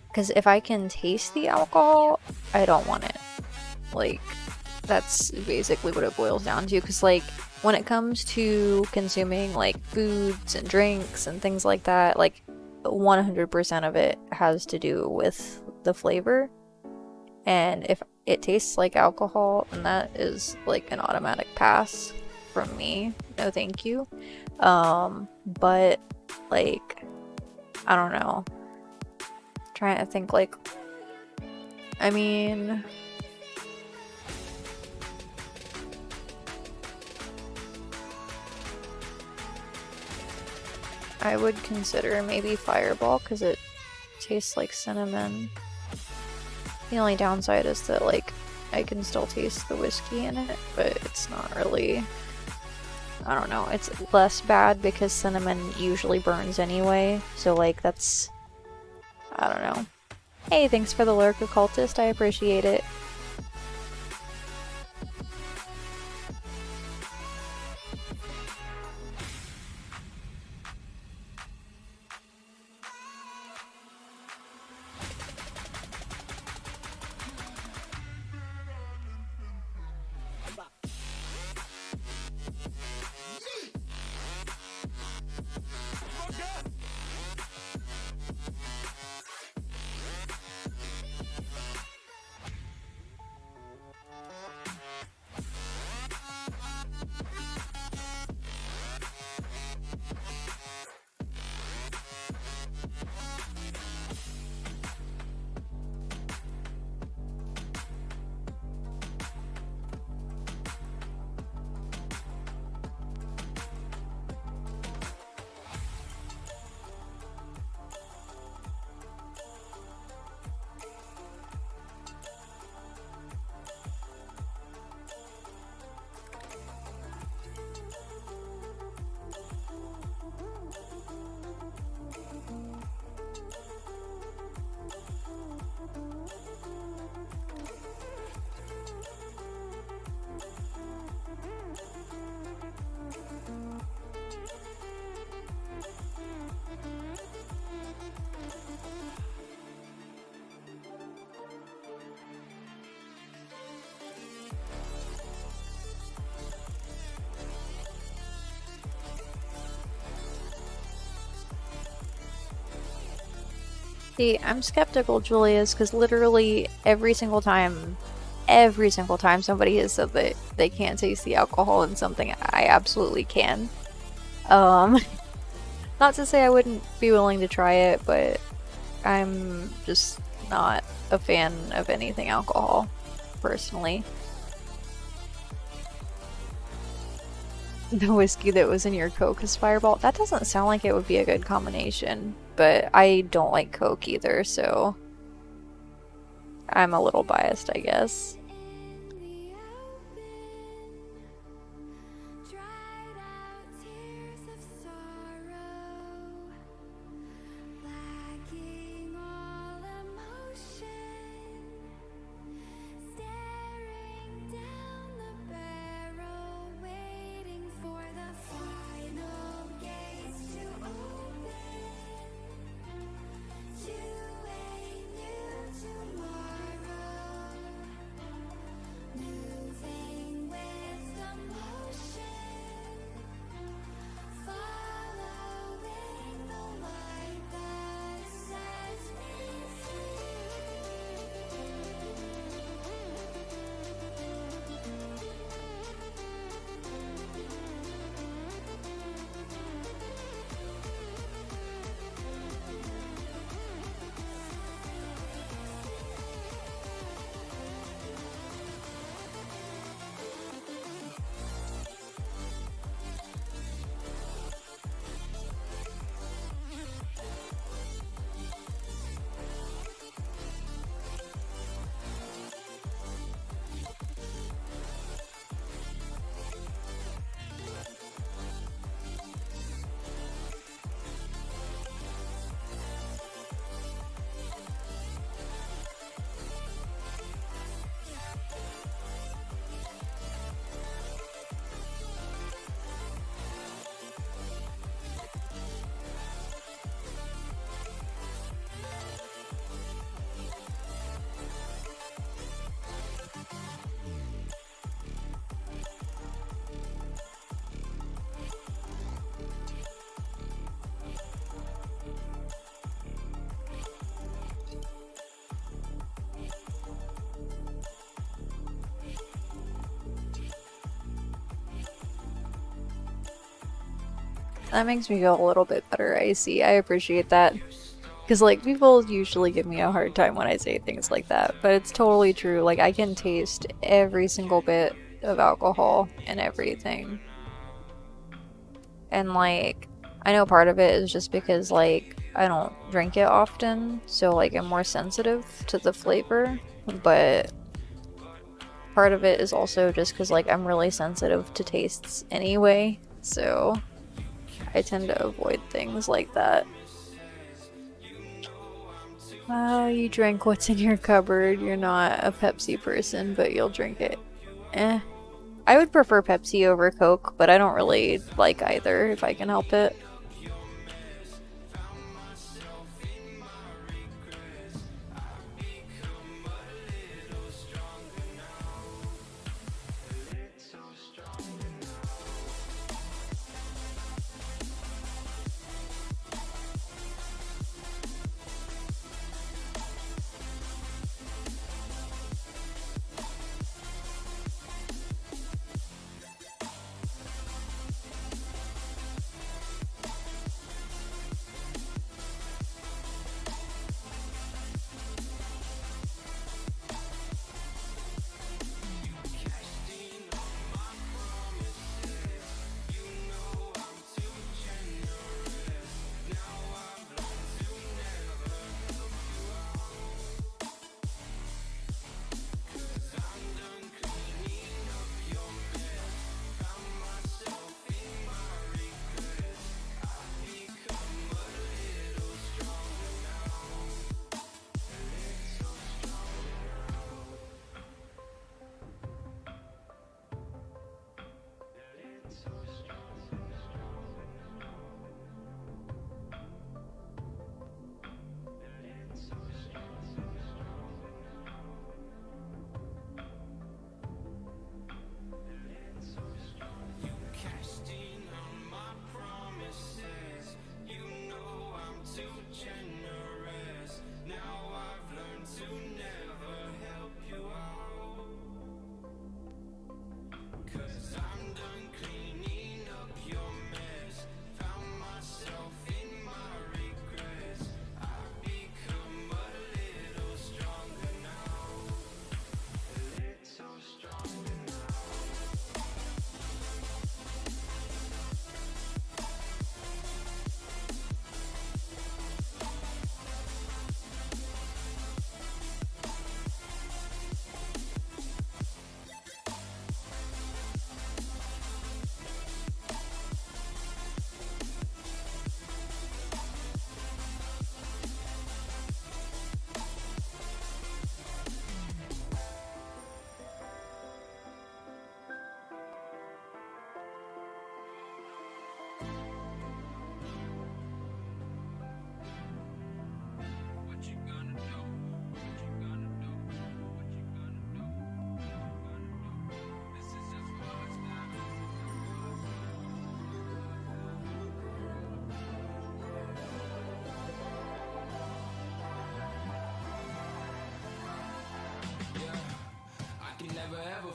[SPEAKER 3] because if I can taste the alcohol, I don't want it. Like, that's basically what it boils down to, because, like, when it comes to consuming, like, foods and drinks and things like that, like, 100% of it has to do with the flavor. And if it tastes like alcohol, then that is, like, an automatic pass from me. No thank you. But, like, I don't know. Trying to think, like, I mean, I would consider maybe Fireball because it tastes like cinnamon. The only downside is that, like, I can still taste the whiskey in it, but it's not really, I don't know, it's less bad because cinnamon usually burns anyway, so, like, that's, I don't know. Hey, thanks for the lurk, occultist, I appreciate it. See, I'm skeptical, Julius, because literally every single time somebody has said that they can't taste the alcohol in something, I absolutely can. Um, not to say I wouldn't be willing to try it, but I'm just not a fan of anything alcohol, personally. The whiskey that was in your Coke is Fireball. That doesn't sound like it would be a good combination, but I don't like Coke either, so I'm a little biased, I guess.
[SPEAKER 2] Dried out tears of sorrow, lacking all emotion, staring down the barrel, waiting for the final gates to open to a new tomorrow.
[SPEAKER 3] That makes me feel a little bit better, Icy. I appreciate that. Because, like, people usually give me a hard time when I say things like that, but it's totally true. Like, I can taste every single bit of alcohol and everything. And, like, I know part of it is just because, like, I don't drink it often, so, like, I'm more sensitive to the flavor, but part of it is also just because, like, I'm really sensitive to tastes anyway, so I tend to avoid things like that. You drank what's in your cupboard. You're not a Pepsi person, but you'll drink it. Eh. I would prefer Pepsi over Coke, but I don't really like either if I can help it.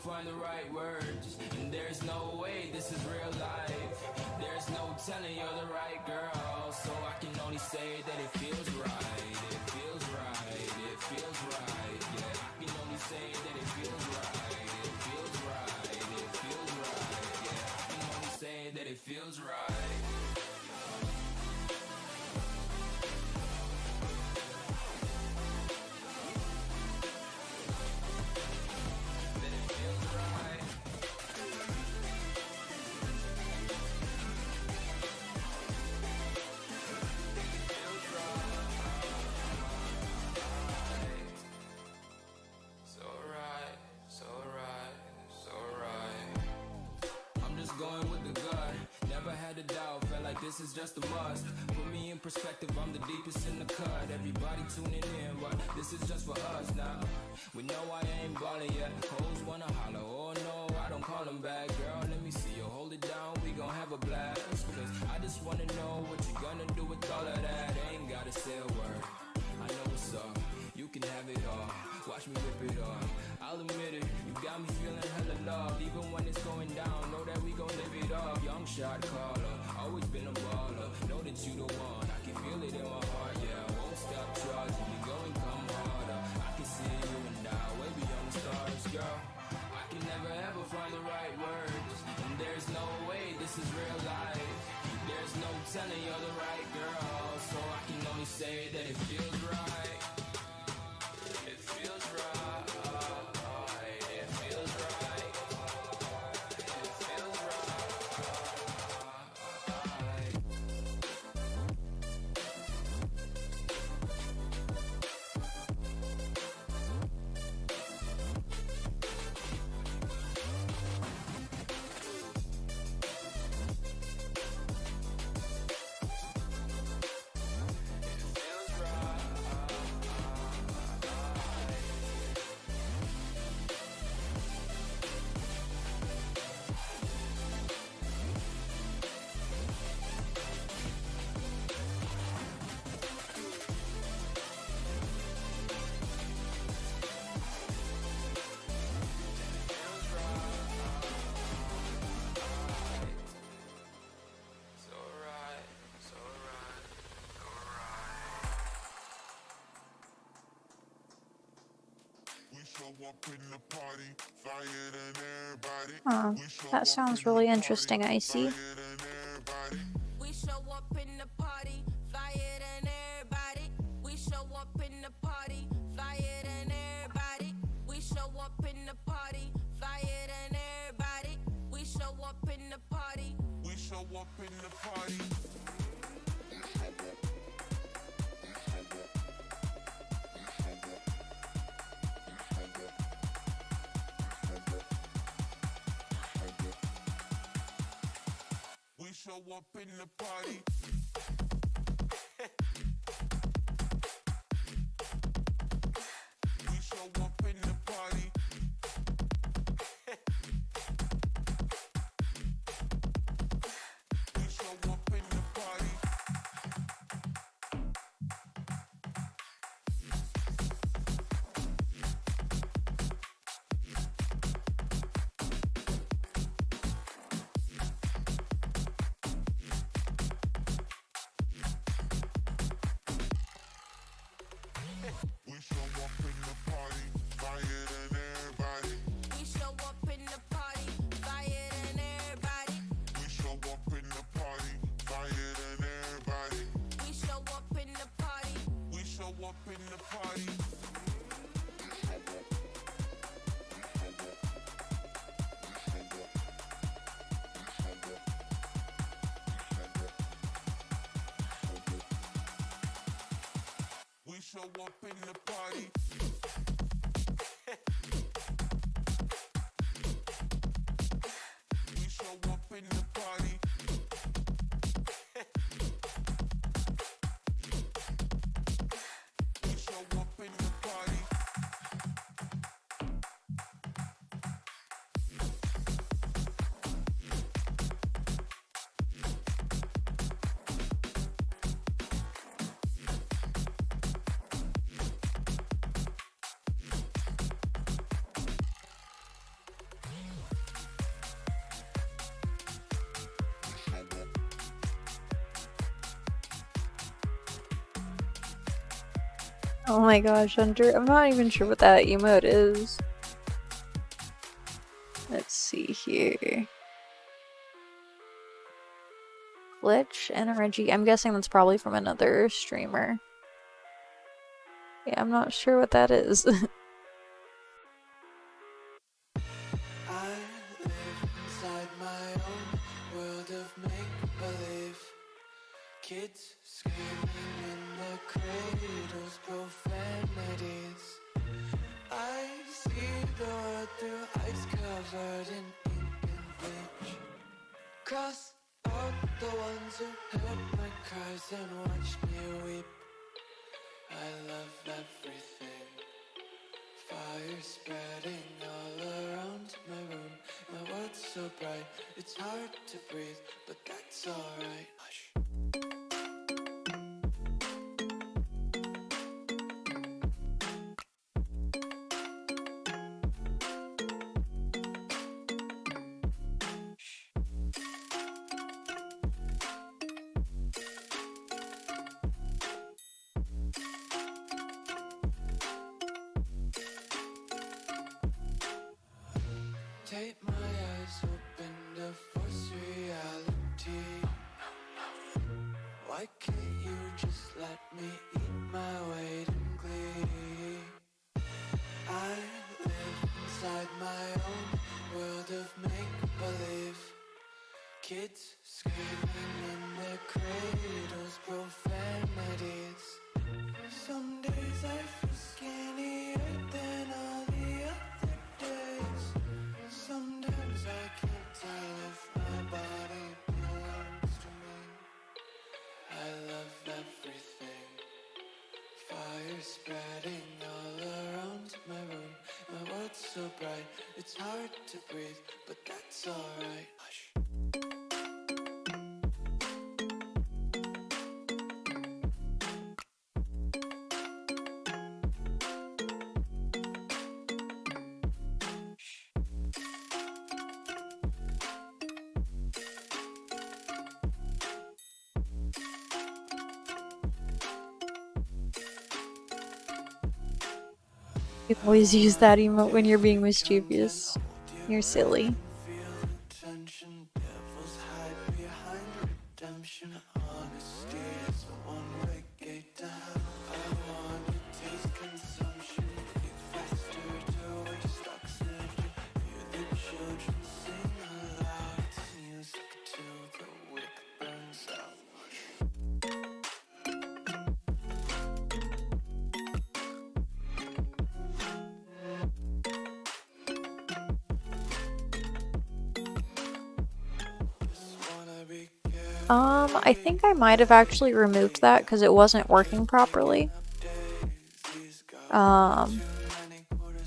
[SPEAKER 1] Find the right words, and there's no way this is real life. There's no telling you're the right girl, so I can only say that it feels right. It feels right. It feels right. Yeah, I can only say that it feels right. It feels right. It feels right. Yeah, I can only say that it feels right. This is just a must. Put me in perspective, I'm the deepest in the cut. Everybody tuning in, but this is just for us now. We know I ain't ballin' yet. Hoes wanna holler, oh no, I don't call them back. Girl, let me see you hold it down, we gon' have a blast. Cause I just wanna know what you gonna do with all of that. Ain't gotta say a word, I know what's up. You you can have it all. Watch me rip it off. I'll admit it, you got me feeling hella loved. Even when it's going down, know that we gon' live it up. Young shot caller, always been a baller. Know that you the one, I can feel it in my heart. Yeah, I won't stop charging you, go and come harder. I can see you and I, way beyond the stars, girl. I can never ever find the right words, and there's no way this is real life. There's no telling you're the right girl, so I can only say that it feels right. It feels right. It feels right. It feels right.
[SPEAKER 3] Oh, that sounds really interesting, Icy.
[SPEAKER 2] We show up in the party, flyer than everybody. We show up in the party, flyer than everybody. We show up in the party, flyer than everybody. We show up in the party.
[SPEAKER 4] We show up in the party. We show up in the party. We show up in the party. We show up in the party. We show up in the party, flyer than everybody.
[SPEAKER 2] We show up in the party, flyer than everybody.
[SPEAKER 4] We show up in the party, flyer than everybody.
[SPEAKER 2] We show up in the party.
[SPEAKER 4] We show up in the party. We show up in the party. We show up in the party. We show up in the party.
[SPEAKER 3] Oh my gosh, Hunter, I'm not even sure what that emote is. Let's see here. Glitch energy. I'm guessing that's probably from another streamer. Yeah, I'm not sure what that is.
[SPEAKER 1] I live inside my own world of make-believe. Kids screaming in the cradles, profanities. I see the world through ice covered in ink and bleach. Cross out the ones who heard my cries and watched me weep. I love everything. Fire spreading all around my room. My world's so bright, it's hard to breathe, but that's alright. Hush. It's hard to breathe, but that's alright. Hush.
[SPEAKER 3] You always use that emote when you're being mischievous. You're silly.
[SPEAKER 1] Tension, devils hide behind redemption. Honesty is a one-way gate to hell. I want to taste consumption. Breathe faster to waste oxygen. Hear the children sing aloud. It's music till the wick burns out.
[SPEAKER 3] I think I might have actually removed that because it wasn't working properly. But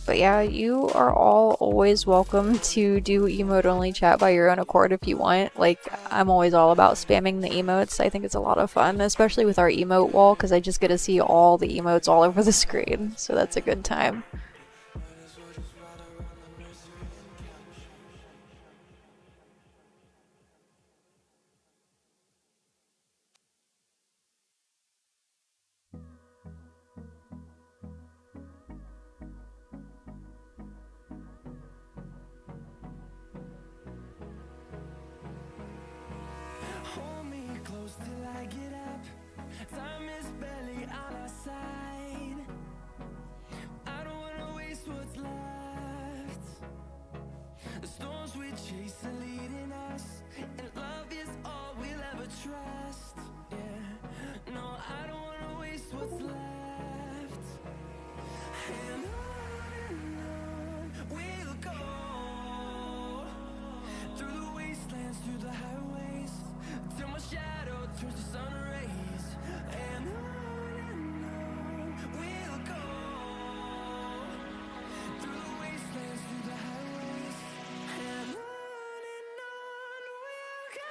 [SPEAKER 3] yeah, you are all always welcome to do emote-only chat by your own accord if you want. Like, I'm always all about spamming the emotes. I think it's a lot of fun, especially with our emote wall, because I just get to see all the emotes all over the screen, so that's a good time.
[SPEAKER 1] Hold me close till I get up. Time is barely on our side. I don't wanna waste what's left. The storms we chase are leading us, and love is all we'll ever trust. Yeah, no, I don't wanna waste what's left. And on we'll go, through the wastelands, through the highways, till my shadow turns to sun rays. And on we'll go, through the wastelands, through the highways, and on we'll go.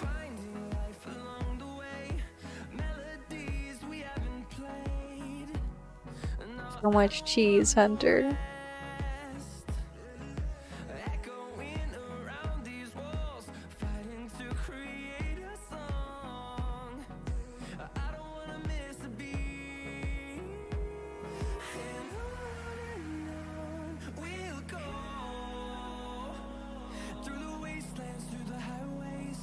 [SPEAKER 1] Finding life along the way, melodies we haven't played.
[SPEAKER 3] So much cheese, Hunter.
[SPEAKER 1] Echoing around these walls, fighting to create a song. I don't wanna miss a beat. And on we'll go, through the wastelands, through the highways,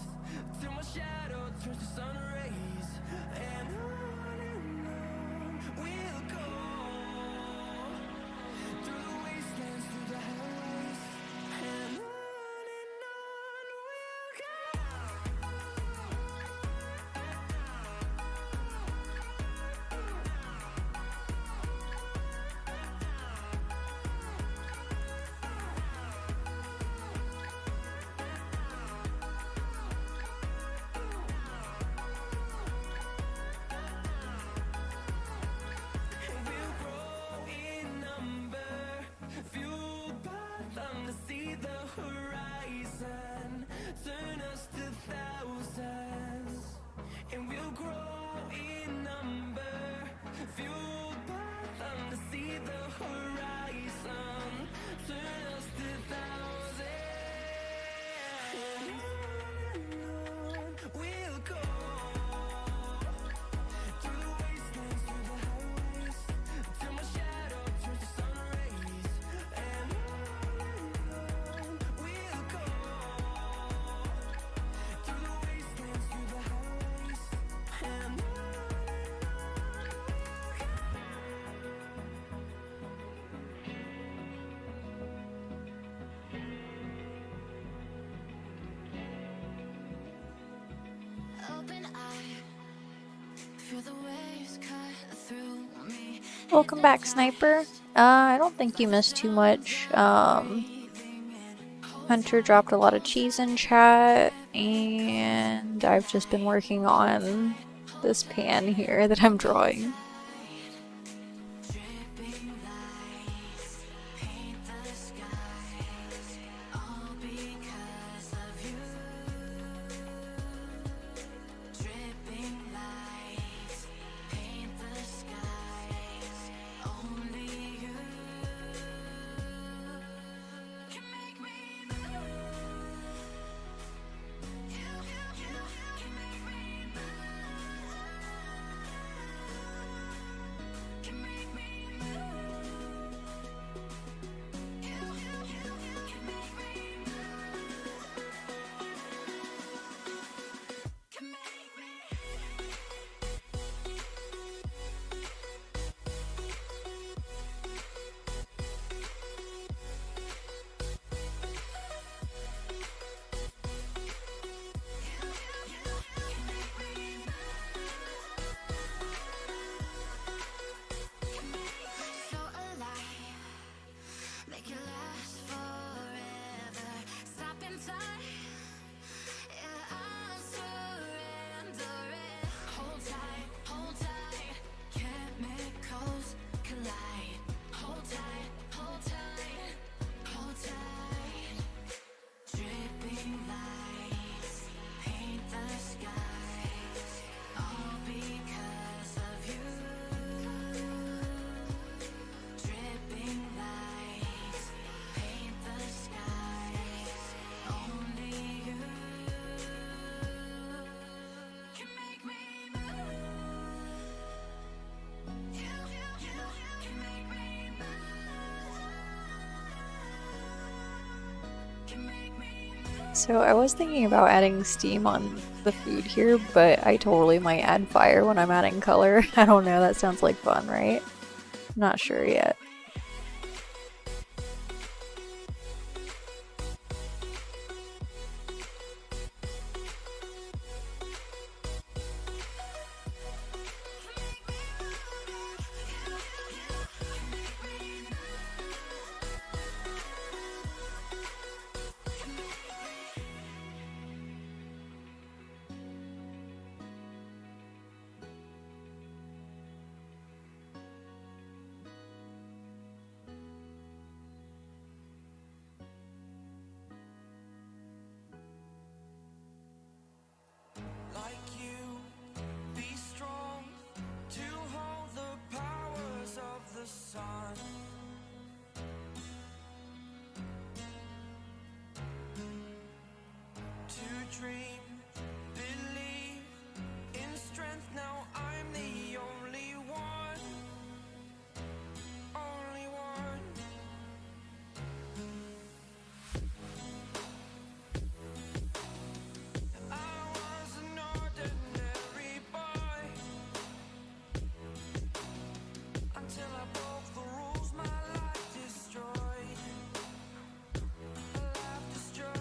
[SPEAKER 1] till my shadow turns to sun rays. And on we'll go, through
[SPEAKER 2] Feel the waves cut through me.
[SPEAKER 3] Welcome back, Sniper. I don't think you missed too much. Hunter dropped a lot of cheese in chat, and I've just been working on this pan here that I'm drawing. So I was thinking about adding steam on the food here, but I totally might add fire when I'm adding color. I don't know, that sounds like fun, right? I'm not sure yet.
[SPEAKER 1] Like you, be strong to hold the powers of the sun. To dream, believe in strength. Now I'm the only one, only one. I was an ordinary boy until I broke the rules. My life destroyed, a life destroyed.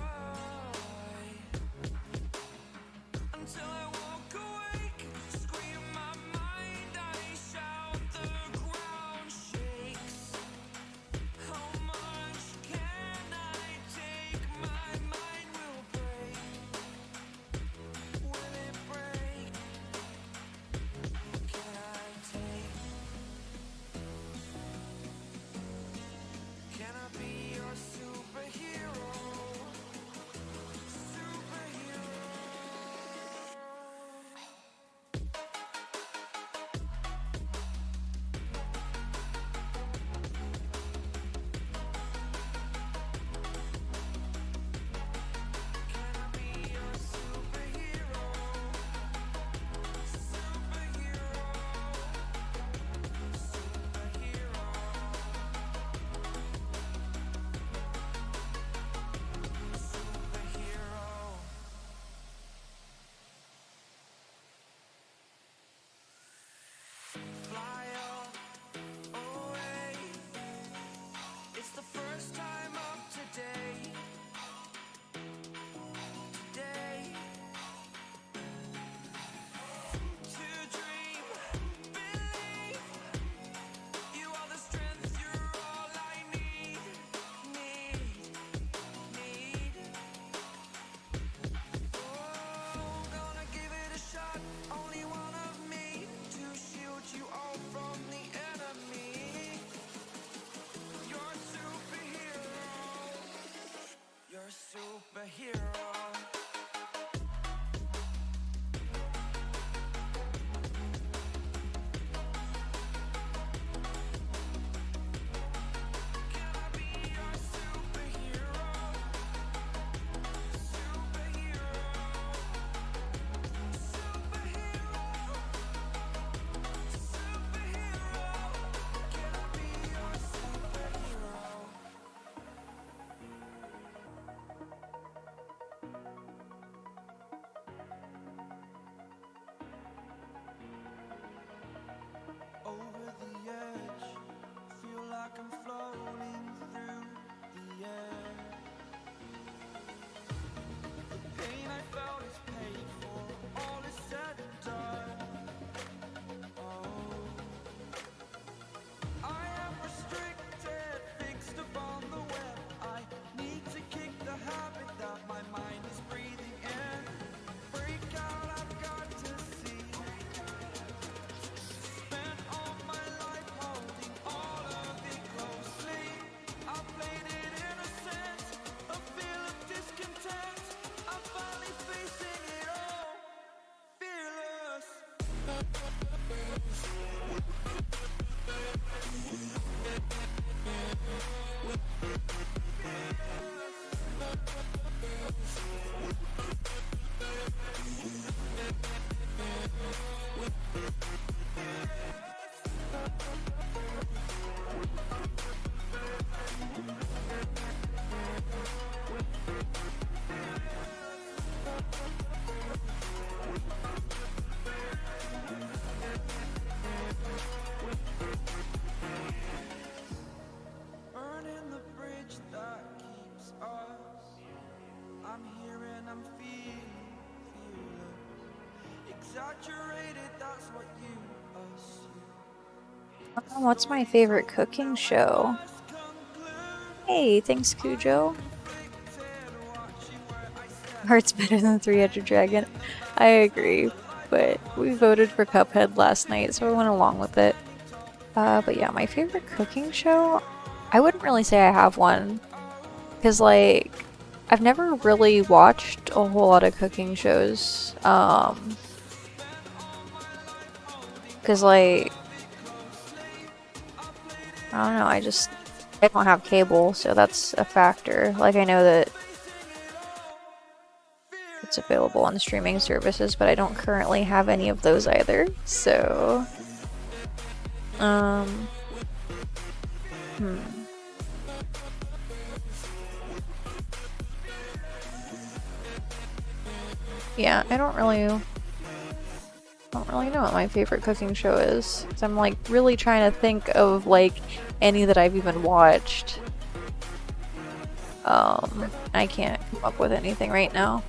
[SPEAKER 1] a superhero. Can I be your superhero? Superhero. Superhero. Superhero. Can I be your superhero? Over the edge, feel like I'm floating through the air. The pain I felt is paid for, all is said and done. Oh, I am restricted, fixed upon the web. I need to kick the habit that my mind is breathing in. Break out, I've got to see. Spent all my life holding all of it closely. I played it innocent, a feel of discontent. I'm finally facing it all, fearless. Burning the bridge that keeps us. I'm here and I'm feeling exaggerated, that's what you assume.
[SPEAKER 3] What's my favorite cooking show? Hey, thanks, Cujo. Heart's better than Three-Headed Dragon. I agree, but we voted for Cuphead last night, so I went along with it. But yeah, my favorite cooking show? I wouldn't really say I have one. Because, like, I've never really watched a whole lot of cooking shows. Because, like, I don't know, I don't have cable, so that's a factor. Like, I know that it's available on streaming services, but I don't currently have any of those either, so... Yeah, I don't really know what my favorite cooking show is. 'Cause I'm like really trying to think of like any that I've even watched. I can't come up with anything right now.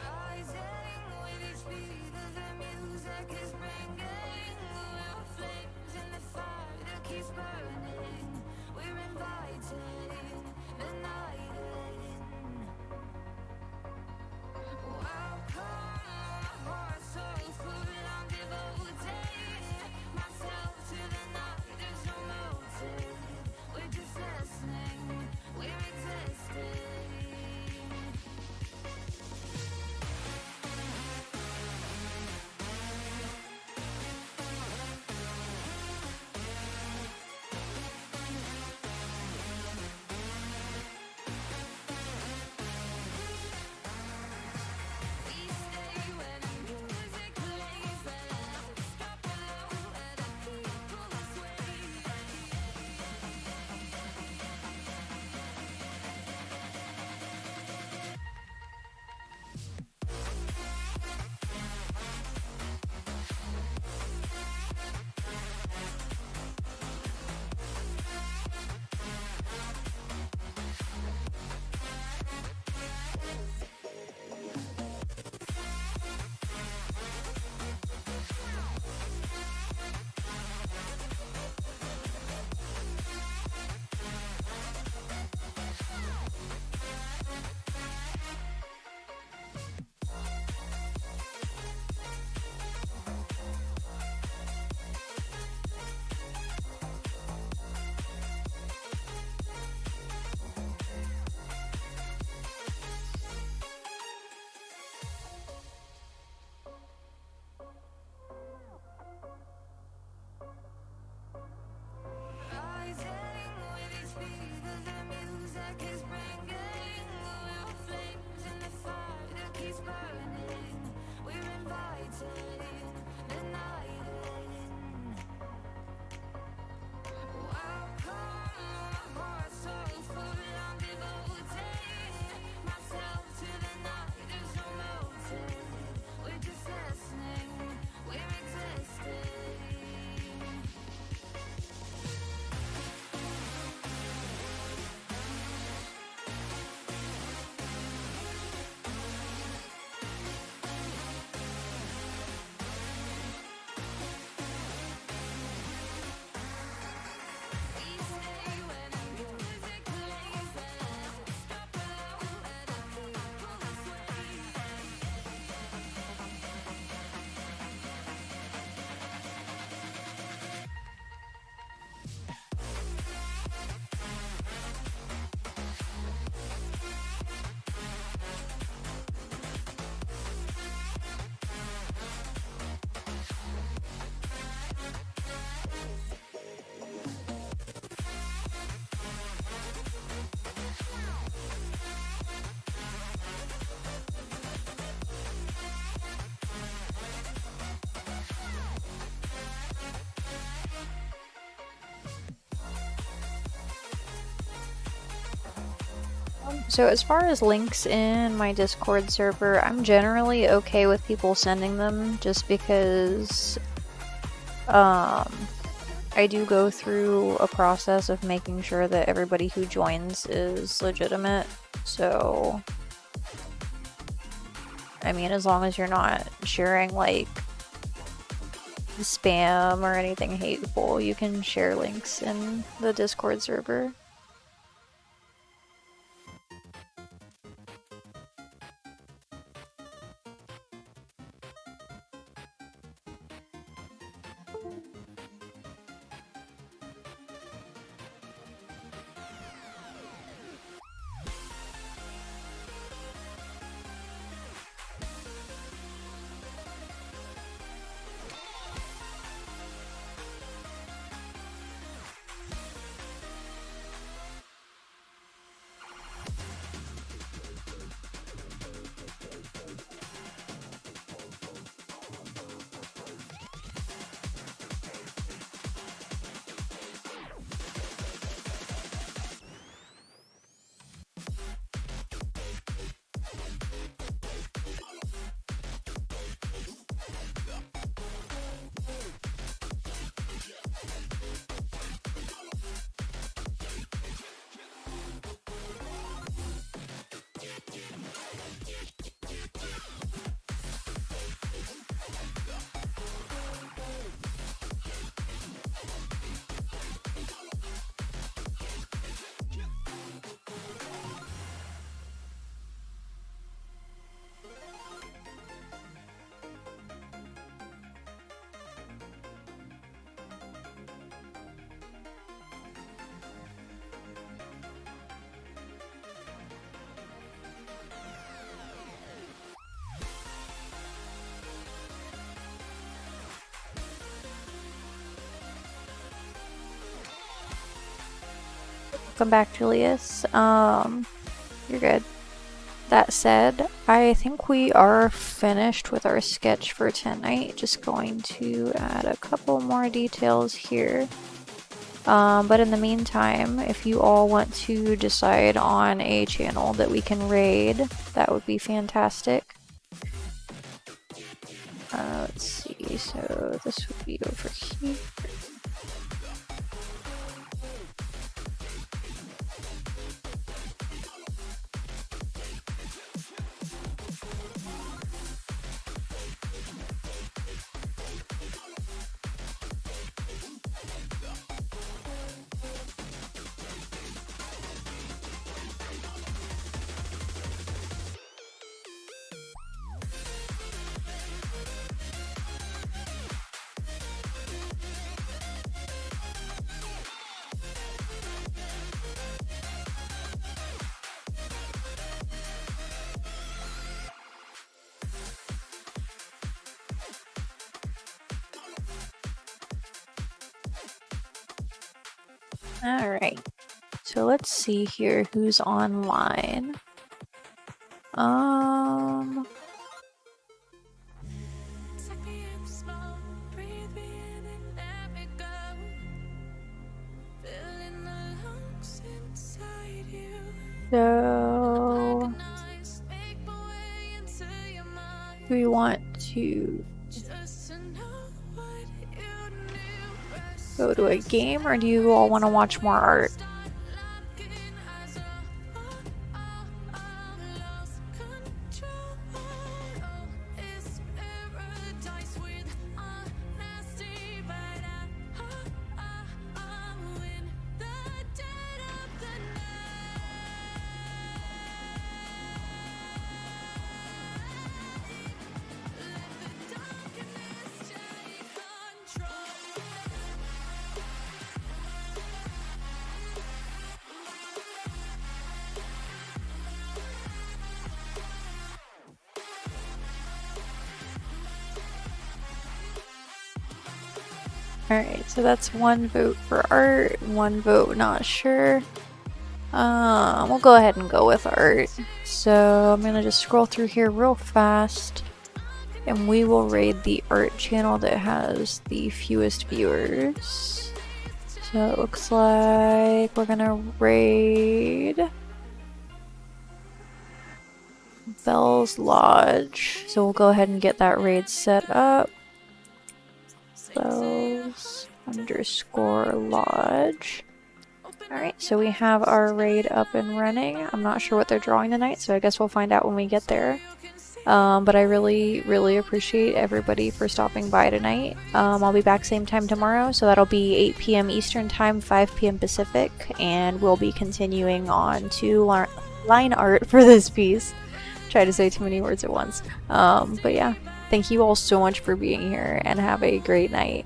[SPEAKER 2] Rising with each beat of the music is bringing the flames in the fire that keeps
[SPEAKER 3] So as far as links in my Discord server, I'm generally okay with people sending them just because I do go through a process of making sure that everybody who joins is legitimate. So, I mean, as long as you're not sharing like spam or anything hateful, you can share links in the Discord server. Welcome back, Julius. You're good. That said, I think we are finished with our sketch for tonight. Just going to add a couple more details here. But in the meantime, if you all want to decide on a channel that we can raid, that would be fantastic. Let's see, so this would be over here. Alright, so let's see here who's online.
[SPEAKER 2] Take me in slow, breathe me in and let me go. Feeling the lungs inside you.
[SPEAKER 3] So
[SPEAKER 2] Recognize, make my way into your mind.
[SPEAKER 3] we want to
[SPEAKER 2] Just to know what you knew.
[SPEAKER 3] go to a game, or do you all want to watch more art?
[SPEAKER 2] Start looking eyes lost control. Oh, it's paradise with honesty, but in the dead of the night. Let the darkness take control.
[SPEAKER 3] Alright, so that's one vote for art, one vote not sure. We'll go ahead and go with art. So I'm gonna just scroll through here real fast, and we will raid the art channel that has the fewest viewers. So it looks like we're gonna raid Bell's Lodge. So we'll go ahead and get that raid set up. Bells _ Lodge. Alright, so we have our raid up and running. I'm not sure what they're drawing tonight, so I guess we'll find out when we get there. But I really appreciate everybody for stopping by tonight. I'll be back same time tomorrow, so that'll be 8 p.m. Eastern Time, 5 p.m. Pacific, and we'll be continuing on to line art for this piece. Try to say too many words at once. But yeah, thank you all so much for being here, and have a great night.